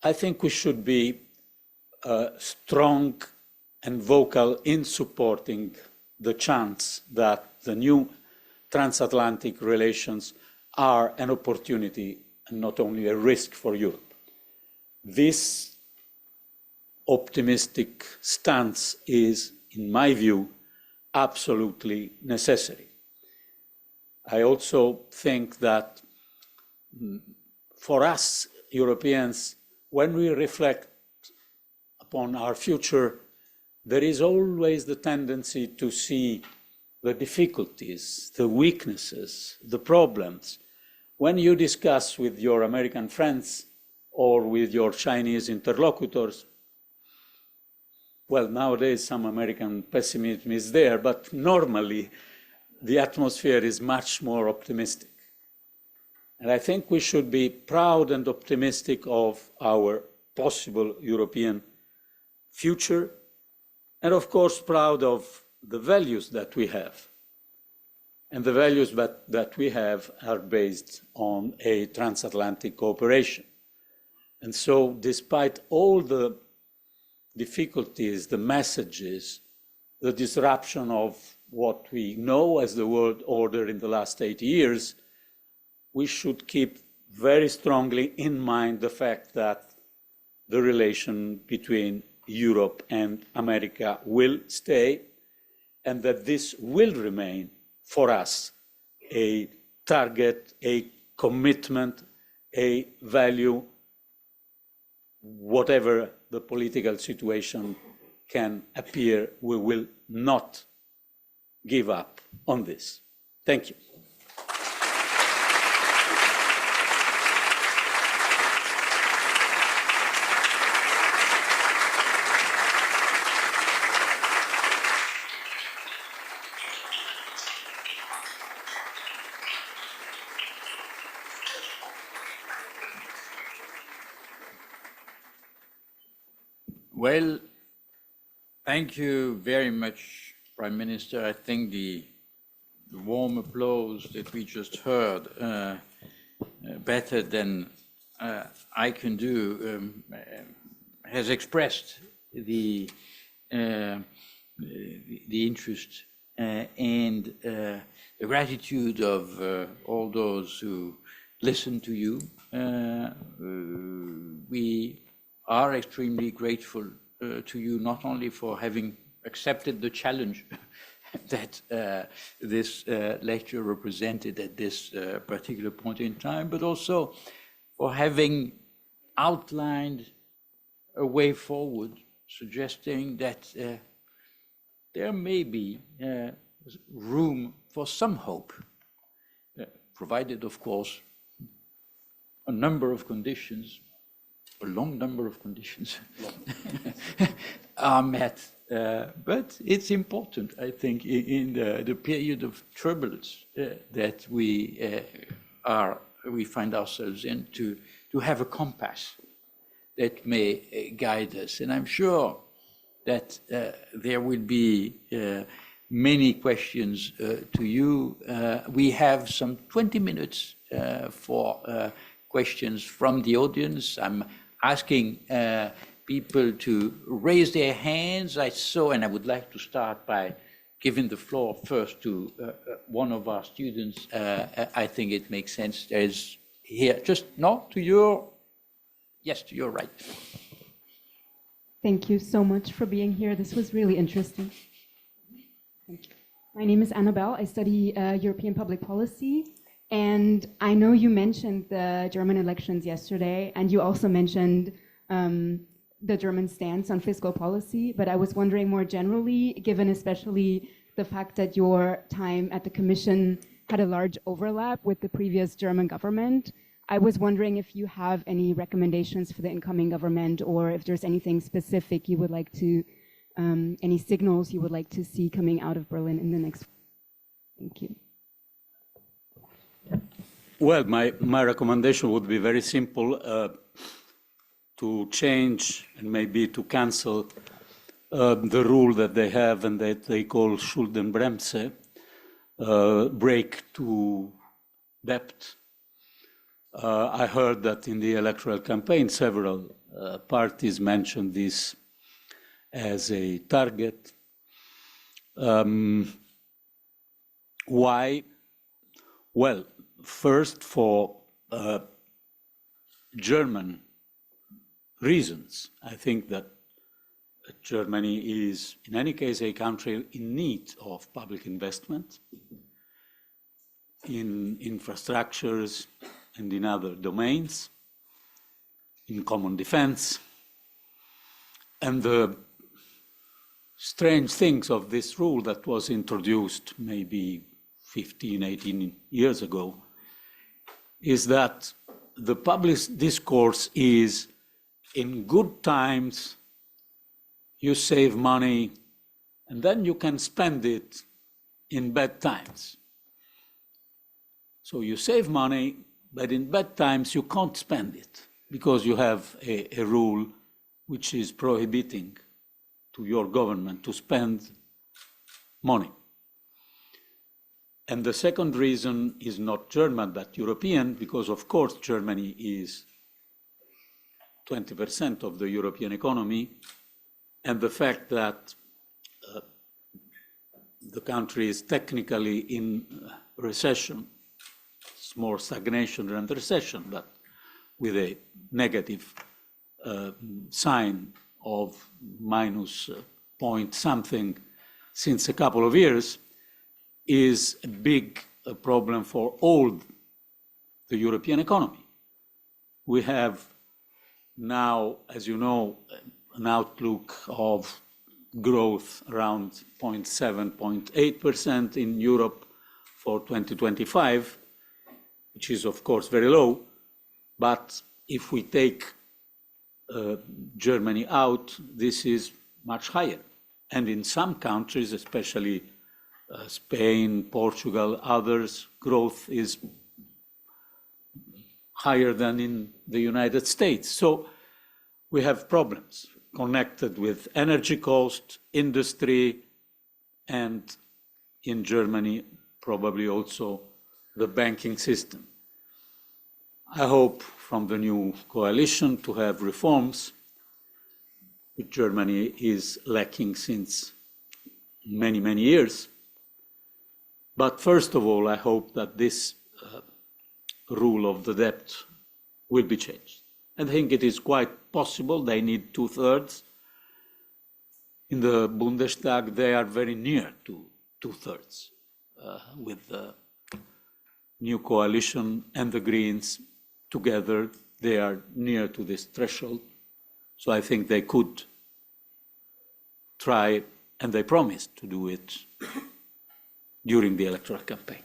I think we should be strong and vocal in supporting the chance that the new transatlantic relations are an opportunity and not only a risk for Europe. This optimistic stance is, in my view, absolutely necessary. I also think that for us Europeans, when we reflect upon our future, there is always the tendency to see the difficulties, the weaknesses, the problems. When you discuss with your American friends or with your Chinese interlocutors, well, nowadays some American pessimism is there, but normally the atmosphere is much more optimistic. And I think we should be proud and optimistic of our possible European future, and of course proud of the values that we have. And the values that we have are based on a transatlantic cooperation. And so despite all the difficulties, the messages, the disruption of what we know as the world order in the last 80 years, we should keep very strongly in mind the fact that the relation between Europe and America will stay, and that this will remain for us a target, a commitment, a value, whatever the political situation can appear, we will not give up on this. Thank you. Well, thank you very much, Prime Minister. I think the warm applause that we just heard, better than I can do, has expressed the interest and the gratitude of all those who listen to you. We are extremely grateful to you, not only for having accepted the challenge that this lecture represented at this particular point in time, but also for having outlined a way forward, suggesting that there may be room for some hope, provided, of course, a number of conditions, a long number of conditions are met. But it's important, I think, in the period of turbulence that we find ourselves in, to have a compass that may guide us. And I'm sure that there will be many questions to you. We have some 20 minutes for questions from the audience. I'm asking people to raise their hands. I saw, and I would like to start by giving the floor first to one of our students. I think it makes sense. There is here, just not to your, yes, to your right. Thank you so much for being here. This was really interesting. Thank you. My name is Annabelle. I study European public policy. And I know you mentioned the German elections yesterday, and you also mentioned the German stance on fiscal policy. But I was wondering more generally, given especially the fact that your time at the Commission had a large overlap with the previous German government, I was wondering if you have any recommendations for the incoming government, or if there's anything specific you would like to, any signals you would like to see coming out of Berlin in the next. Thank you. Well, my recommendation would be very simple, to change and maybe to cancel the rule that they have and that they call Schuldenbremse, break to debt. I heard that in the electoral campaign, several parties mentioned this as a target. Why? Well, first for German reasons. I think that Germany is, in any case, a country in need of public investment in infrastructures and in other domains, in common defense. And the strange things of this rule that was introduced maybe 15, 18 years ago is that the public discourse is, in good times, you save money, and then you can spend it in bad times. So you save money, but in bad times you can't spend it because you have a rule which is prohibiting to your government to spend money. And the second reason is not German, but European, because of course Germany is 20% of the European economy, and the fact that the country is technically in recession. It's more stagnation than recession, but with a negative sign of minus point something since a couple of years, is a big problem for all the European economy. We have now, as you know, an outlook of growth around 0.7, 0.8% in Europe for 2025, which is of course very low. But if we take Germany out, this is much higher. And in some countries, especially Spain, Portugal, others, growth is higher than in the United States. So we have problems connected with energy cost, industry, and in Germany, probably also the banking system. I hope from the new coalition to have reforms, which Germany is lacking since many, many years. But first of all, I hope that this rule of the debt will be changed. I think it is quite possible. They need 2/3. In the Bundestag, they are very near to 2/3 with the new coalition and the Greens together. They are near to this threshold. So I think they could try, and they promised to do it during the electoral campaign.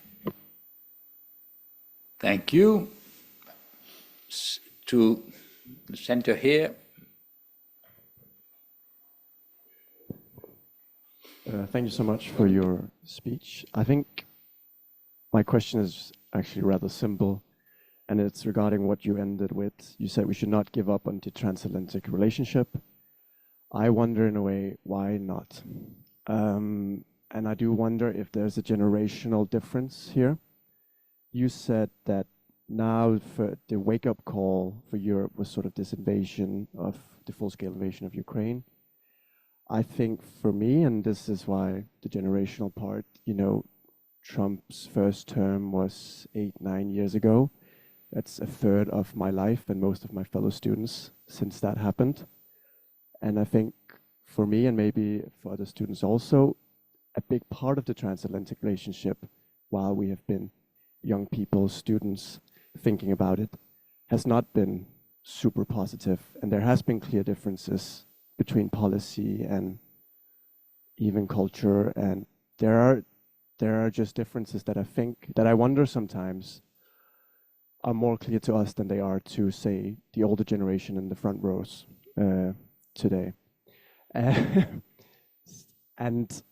Thank you. To the center here. Thank you so much for your speech. I think my question is actually rather simple, and it's regarding what you ended with. You said we should not give up on the transatlantic relationship. I wonder in a way, why not? And I do wonder if there's a generational difference here. You said that now for the wake-up call for Europe was sort of this invasion of the full-scale invasion of Ukraine. I think for me, and this is why the generational part, you know, Trump's first term was 8-9 years ago. That's a third of my life and most of my fellow students since that happened. And I think for me, and maybe for other students also, a big part of the transatlantic relationship, while we have been young people, students, thinking about it, has not been super positive. And there has been clear differences between policy and even culture. And there are just differences that I think, that I wonder sometimes are more clear to us than they are to, say, the older generation in the front rows today. And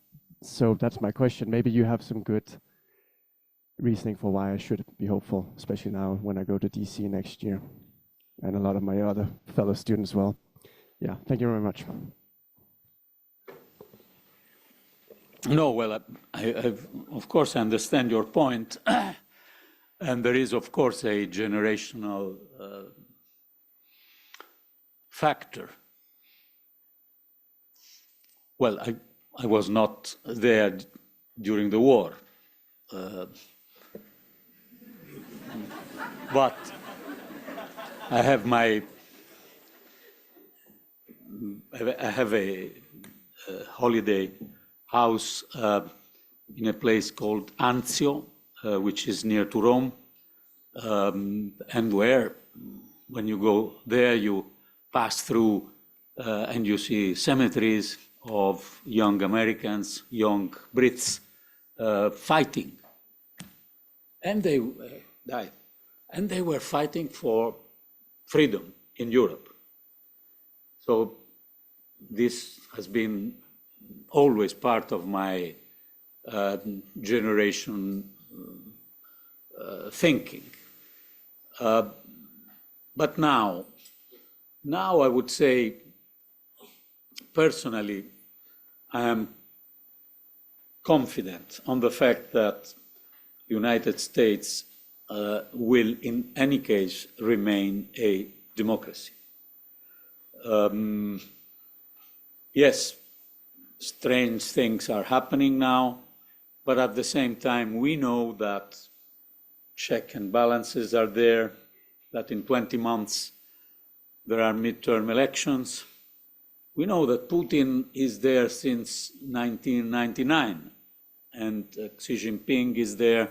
so that's my question. Maybe you have some good reasoning for why I should be hopeful, especially now when I go to DC next year, and a lot of my other fellow students will. Yeah, thank you very much. No, well, of course I understand your point. And there is, of course, a generational factor. Well, I was not there during the war. But I have a holiday house in a place called Anzio, which is near to Rome, and where, when you go there, you pass through and you see cemeteries of young Americans, young Brits fighting. And they died. And they were fighting for freedom in Europe. So this has been always part of my generation thinking. But now I would say, personally, I am confident on the fact that the United States will, in any case, remain a democracy. Yes, strange things are happening now, but at the same time, we know that check and balances are there, that in 20 months there are midterm elections. We know that Putin is there since 1999, and Xi Jinping is there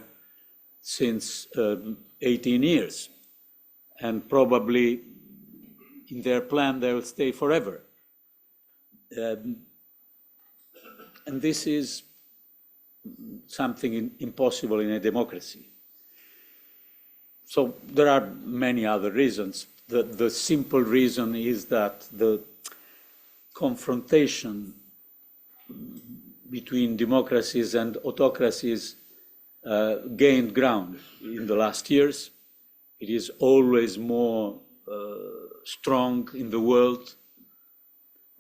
since 18 years. And probably in their plan, they will stay forever. And this is something impossible in a democracy. So there are many other reasons. The simple reason is that the confrontation between democracies and autocracies gained ground in the last years. It is always more strong in the world.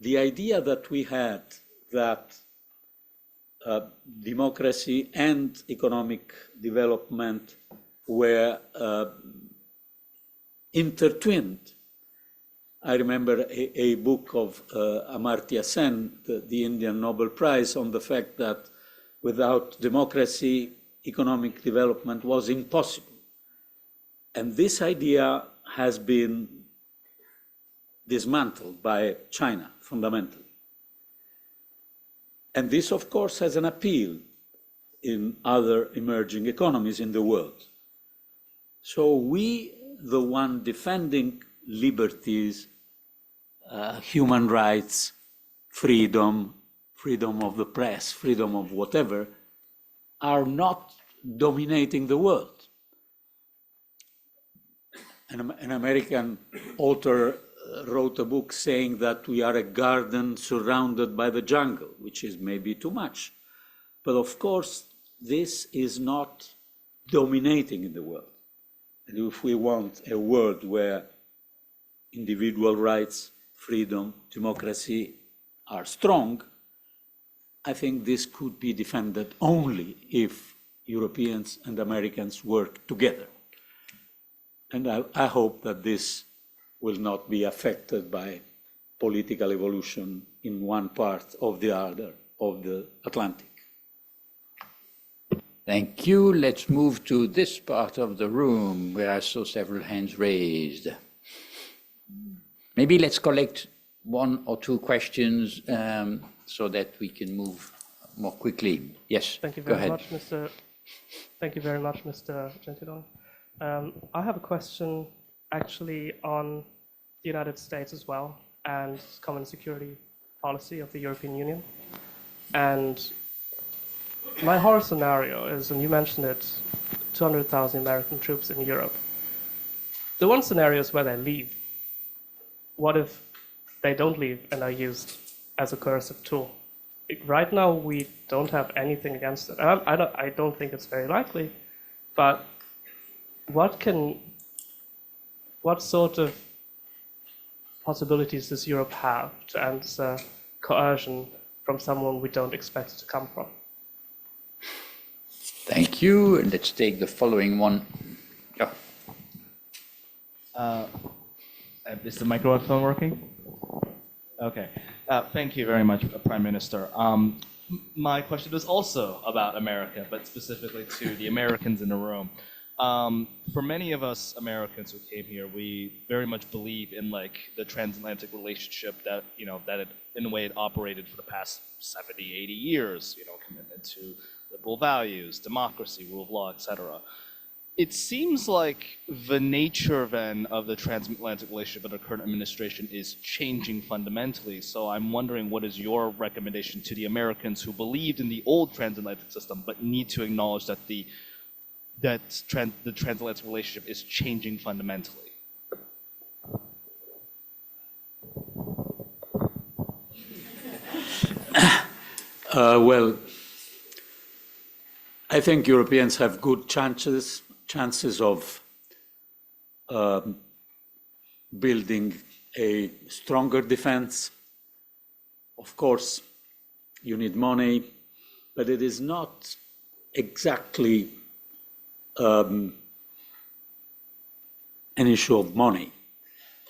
The idea that we had that democracy and economic development were intertwined. I remember a book of Amartya Sen, the Indian Nobel Prize, on the fact that without democracy, economic development was impossible. And this idea has been dismantled by China fundamentally. And this, of course, has an appeal in other emerging economies in the world. So we, the one defending liberties, human rights, freedom, freedom of the press, freedom of whatever, are not dominating the world. An American author wrote a book saying that we are a garden surrounded by the jungle, which is maybe too much. But of course, this is not dominating in the world. And if we want a world where individual rights, freedom, democracy are strong, I think this could be defended only if Europeans and Americans work together. And I hope that this will not be affected by political evolution in one part of the other of the Atlantic. Thank you. Let's move to this part of the room where I saw several hands raised. Maybe let's collect one or two questions so that we can move more quickly. Yes, Thank you go very ahead. much, Mr. Thank you very much, Mr. Gentiloni. I have a question actually on the United States as well and common security policy of the European Union. And my horror scenario is, and you mentioned it, 200,000 American troops in Europe. The one scenario is where they leave. What if they don't leave and are used as a coercive tool? Right now, we don't have anything against it. I don't think it's very likely, but what sort of possibilities does Europe have to answer coercion from someone we don't expect it to come from? Thank you. And let's take the following one. Is the microphone working? Okay. Thank you very much, Prime Minister. My question is also about America, but specifically to the Americans in the room. For many of us Americans who came here, we very much believe in like the transatlantic relationship that, that it, in a way it operated for the past 70, 80 years, commitment to liberal values, democracy, rule of law, etc. It seems like the nature then of the transatlantic relationship under the current administration is changing fundamentally. So I'm wondering, what is your recommendation to the Americans who believed in the old transatlantic system but need to acknowledge that the transatlantic relationship is changing fundamentally? Well, I think Europeans have good chances of building a stronger defense. Of course, you need money, but it is not exactly an issue of money.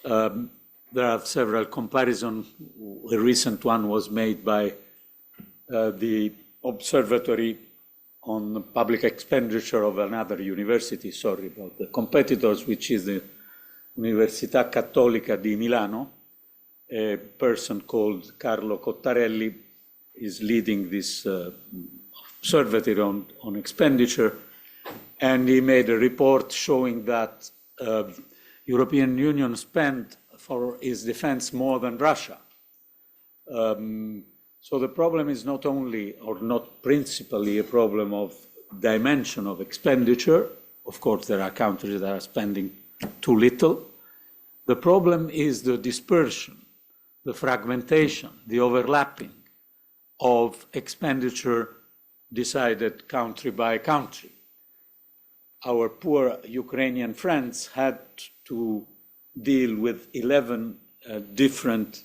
There are several comparisons. A recent one was made by the Observatory on public expenditure of another university, sorry about the competitors, which is the Università Cattolica di Milano. A person called Carlo Cottarelli is leading this observatory on expenditure, and he made a report showing that European Union spent for its defense more than Russia. So the problem is not only, or not principally, a problem of dimension of expenditure. Of course, there are countries that are spending too little. The problem is the dispersion, the fragmentation, the overlapping of expenditure decided country by country. Our poor Ukrainian friends had to deal with 11 different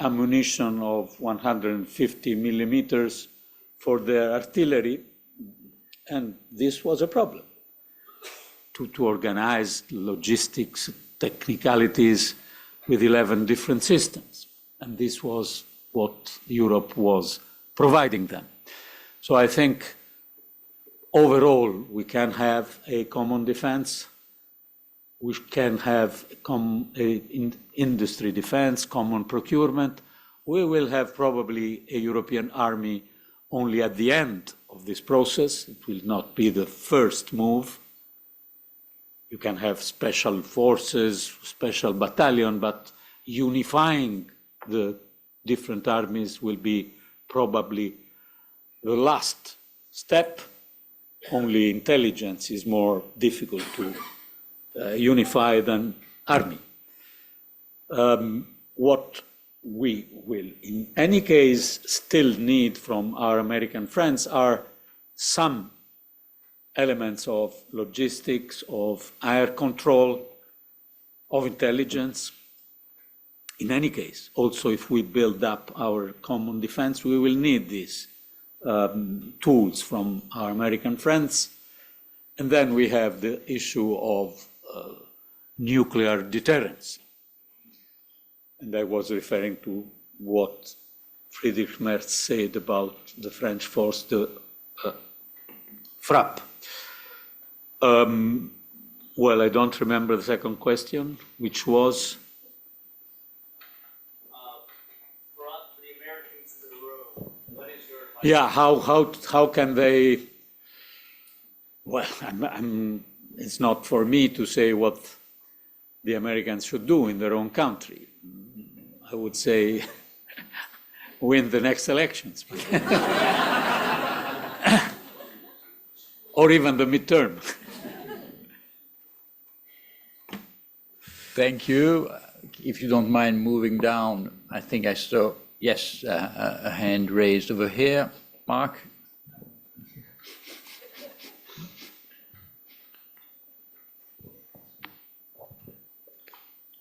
ammunition of 150 millimeters for their artillery, and this was a problem to organize logistics, technicalities with 11 different systems. And this was what Europe was providing them. So I think overall we can have a common defense. We can have industry defense, common procurement. We will have probably a European army only at the end of this process. It will not be the first move. You can have special forces, special battalion, but unifying the different armies will be probably the last step. Only intelligence is more difficult to unify than army. What we will, in any case, still need from our American friends are some elements of logistics, of air control, of intelligence. In any case, also if we build up our common defense, we will need these tools from our American friends. And then we have the issue of nuclear deterrence. And I was referring to what Friedrich Merz said about the French force, the FRAP. Well, I don't remember the second question, which was? For the Americans in the room, what is your advice? Yeah, how can they? Well, it's not for me to say what the Americans should do in their own country. I would say win the next elections. Or even the midterm. Thank you. If you don't mind moving down, I think I saw, yes, a hand raised over here. Mark?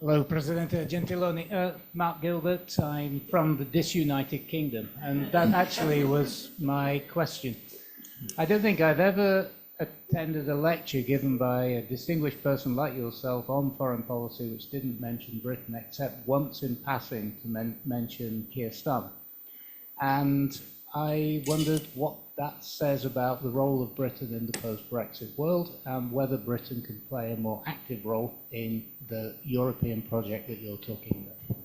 Hello, President Gentiloni. Mark Gilbert, I'm from the disunited kingdom, and that actually was my question. I don't think I've ever attended a lecture given by a distinguished person like yourself on foreign policy which didn't mention Britain, except once in passing to mention Keir Starmer. And I wondered what that says about the role of Britain in the post-Brexit world, and whether Britain can play a more active role in the European project that you're talking about.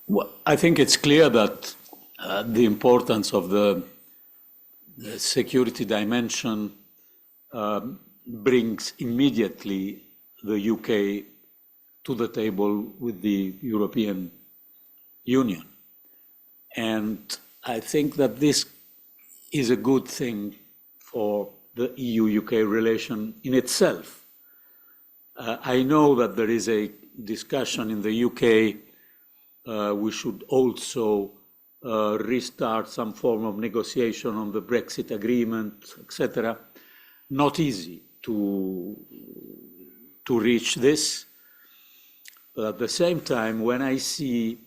Well, I think it's clear that the importance of the security dimension brings immediately the UK to the table with the European Union. And I think that this is a good thing for the EU-UK relation in itself. I know that there is a discussion in the UK, we should also restart some form of negotiation on the Brexit agreement, etc. Not easy to reach this. But at the same time, when I see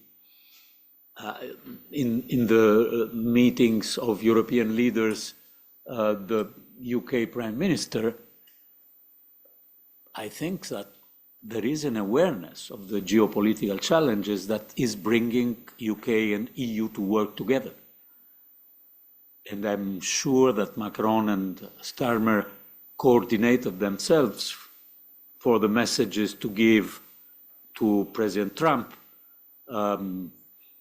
in the meetings of European leaders the UK Prime Minister, I think that there is an awareness of the geopolitical challenges that is bringing UK and EU to work together. And I'm sure that Macron and Starmer coordinated themselves for the messages to give to President Trump,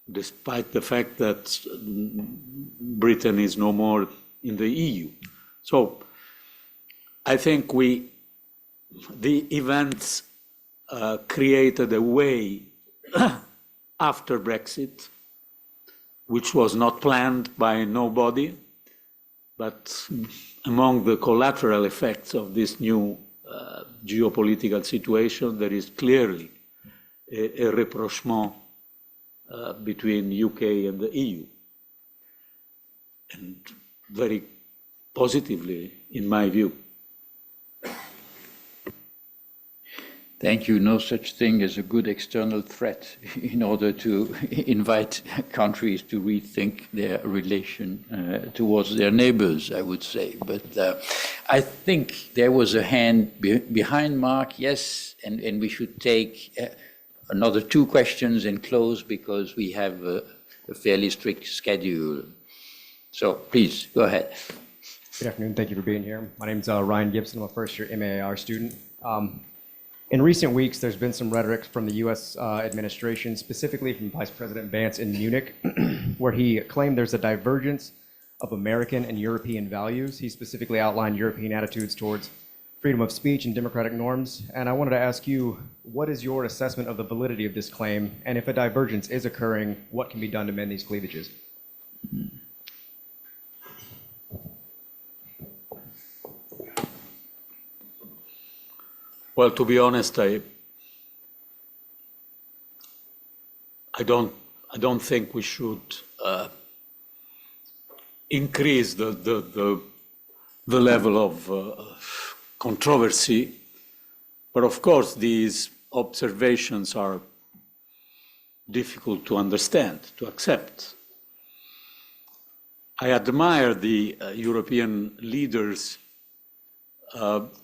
despite the fact that Britain is no more in the EU. So I think the events created a way after Brexit, which was not planned by nobody, but among the collateral effects of this new geopolitical situation, there is clearly a rapprochement between UK and the EU, and very positively, in my view. Thank you. No such thing as a good external threat in order to invite countries to rethink their relation towards their neighbors, I would say. But I think there was a hand behind Mark, yes, and we should take another 2 questions and close because we have a fairly strict schedule. So please, go ahead. Good afternoon. Thank you for being here. My name is Ryan Gibson. I'm a first-year MAIR student. In recent weeks, there's been some rhetoric from the U.S. Administration, specifically from Vice President Vance in Munich, where he claimed there's a divergence of American and European values. He specifically outlined European attitudes towards freedom of speech and democratic norms. And I wanted to ask you, what is your assessment of the validity of this claim? And if a divergence is occurring, what can be done to mend these cleavages? Well, to be honest, I don't think we should increase the level of controversy. But of course, these observations are difficult to understand, to accept. I admire the European leaders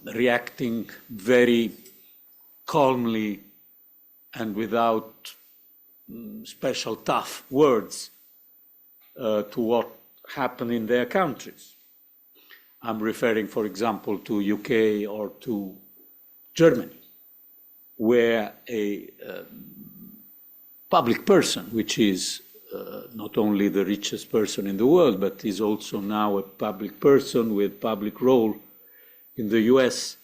reacting very calmly and without special tough words to what happened in their countries. I'm referring, for example, to UK or to Germany, where a public person, which is not only the richest person in the world, but is also now a public person with public role in the US,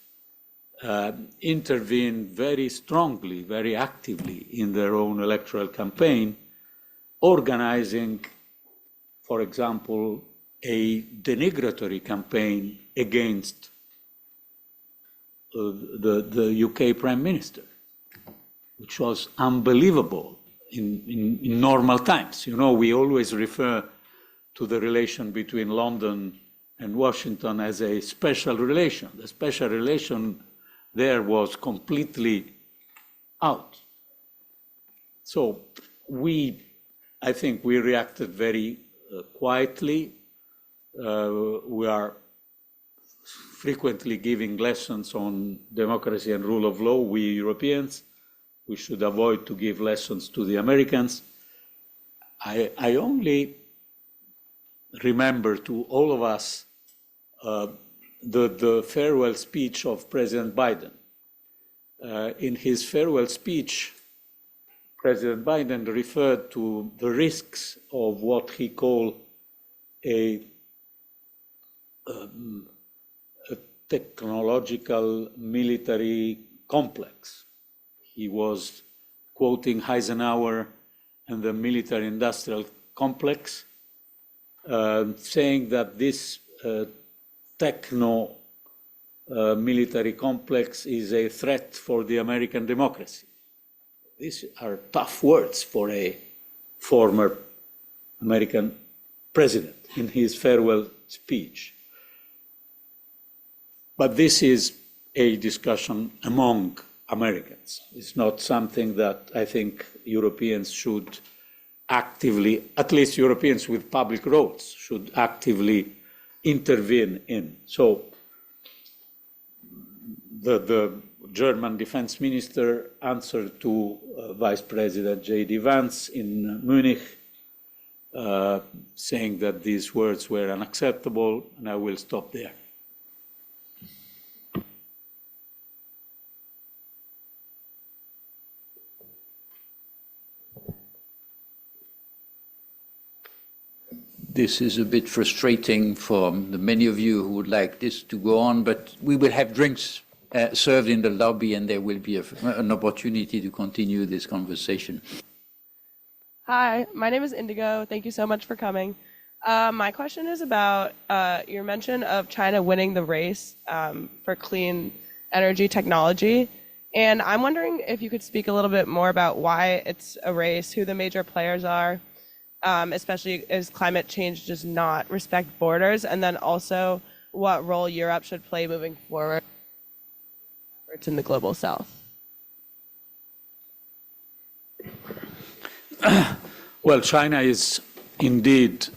intervened very strongly, very actively in their own electoral campaign, organizing, for example, a denigratory campaign against the UK Prime Minister, which was unbelievable in normal times. You know, we always refer to the relation between London and Washington as a special relation. The special relation there was completely out. So I think we reacted very quietly. We are frequently giving lessons on democracy and rule of law, we Europeans. We should avoid to give lessons to the Americans. I only remember to all of us the farewell speech of President Biden. In his farewell speech, President Biden referred to the risks of what he called a technological military complex. He was quoting Eisenhower and the military-industrial complex, saying that this techno-military complex is a threat for the American democracy. These are tough words for a former American president in his farewell speech. But this is a discussion among Americans. It's not something that I think Europeans should actively, at least Europeans with public roles, should actively intervene in. So the German defense minister answered to Vice President J.D. Vance in Munich, saying that these words were unacceptable, and I will stop there. This is a bit frustrating for the many of you who would like this to go on, but we will have drinks served in the lobby, and there will be an opportunity to continue this conversation. Hi, my name is Indigo. Thank you so much for coming. My question is about your mention of China winning the race for clean energy technology. And I'm wondering if you could speak a little bit more about why it's a race, who the major players are, especially as climate change does not respect borders, and then also what role Europe should play moving forward in the global south. Well, China is indeed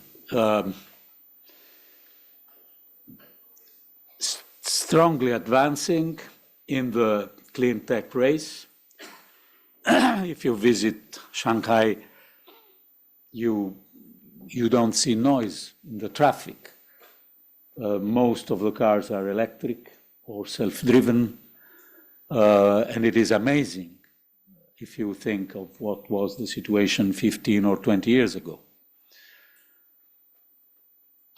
strongly advancing in the clean tech race. If you visit Shanghai, you don't see noise in the traffic. Most of the cars are electric or self-driven, and it is amazing if you think of what was the situation 15 or 20 years ago.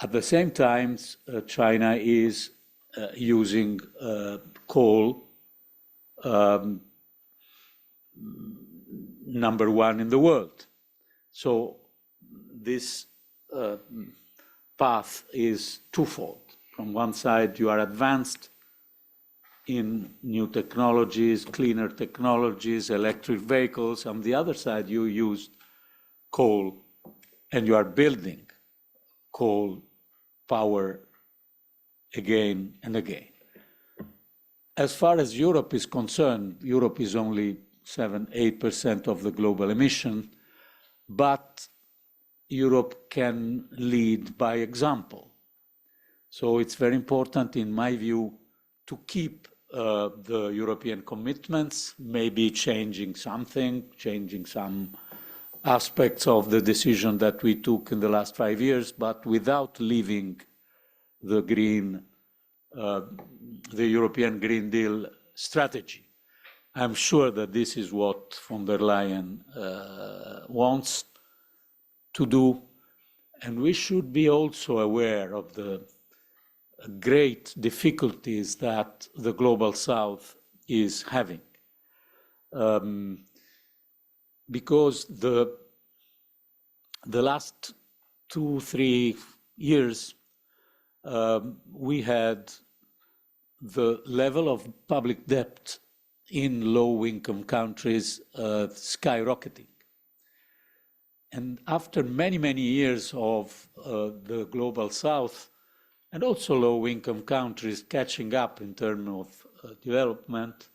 At the same time, China is using coal, number one in the world. So this path is twofold. From one side, you are advanced in new technologies, cleaner technologies, electric vehicles. On the other side, you use coal, and you are building coal power again and again. As far as Europe is concerned, Europe is only 7-8% of the global emission, but Europe can lead by example. So it's very important, in my view, to keep the European commitments, maybe changing something, changing some aspects of the decision that we took in the last 5 years, but without leaving the European Green Deal strategy. I'm sure that this is what von der Leyen wants to do, and we should be also aware of the great difficulties that the Global South is having. Because the last 2-3 years, we had the level of public debt in low-income countries skyrocketing. And after many, many years of the Global South, and also low-income countries catching up in terms of development,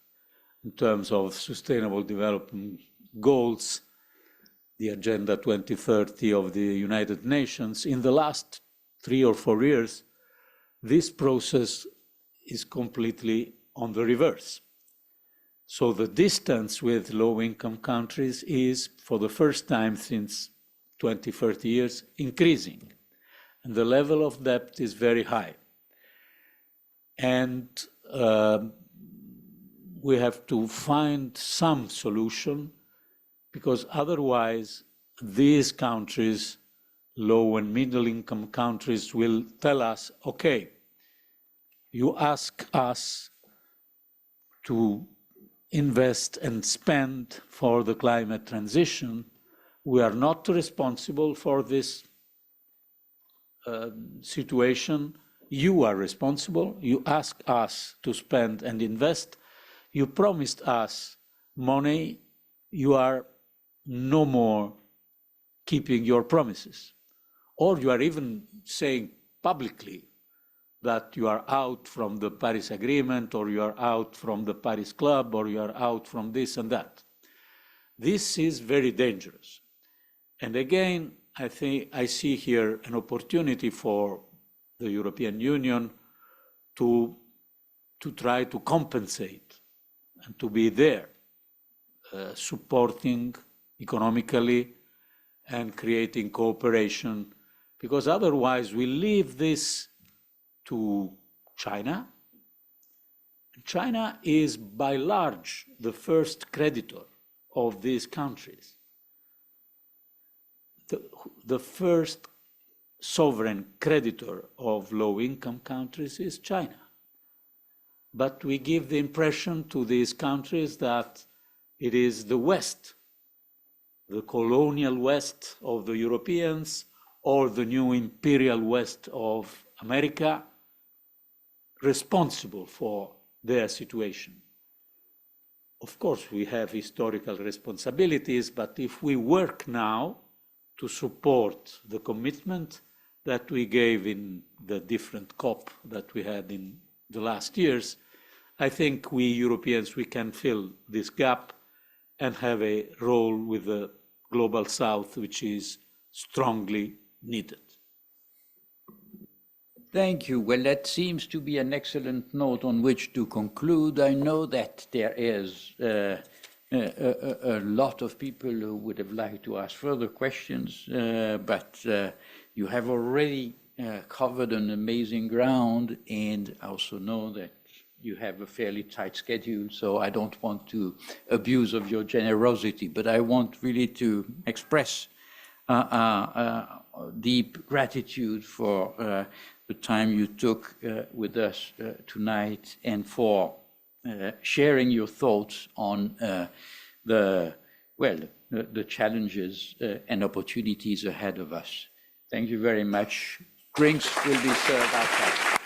in terms of sustainable development goals, the Agenda 2030 of the United Nations, in the last 3 or 4 years, this process is completely on the reverse. So the distance with low-income countries is, for the first time since 20, 30 years increasing. And the level of debt is very high. And we have to find some solution, because otherwise these countries, low and middle income countries, will tell us, okay, you ask us to invest and spend for the climate transition. We are not responsible for this situation. You are responsible. You ask us to spend and invest. You promised us money. You are no more keeping your promises. Or you are even saying publicly that you are out from the Paris Agreement, or you are out from the Paris Club, or you are out from this and that. This is very dangerous. And again, I think I see here an opportunity for the European Union to try to compensate and to be there, supporting economically and creating cooperation, because otherwise we leave this to China. China is by large the first creditor of these countries. The first sovereign creditor of low-income countries is China. But we give the impression to these countries that it is the West, the colonial West of the Europeans, or the new imperial West of America, responsible for their situation. Of course, we have historical responsibilities, but if we work now to support the commitment that we gave in the different COP that we had in the last years, I think we Europeans, we can fill this gap and have a role with the Global South, which is strongly needed. Thank you. Well, that seems to be an excellent note on which to conclude. I know that there is a lot of people who would have liked to ask further questions, but you have already covered an amazing ground, and I also know that you have a fairly tight schedule, so I don't want to abuse of your generosity, but I want really to express deep gratitude for the time you took with us tonight, and for sharing your thoughts on the challenges and opportunities ahead of us. Thank you very much. Drinks will be served outside.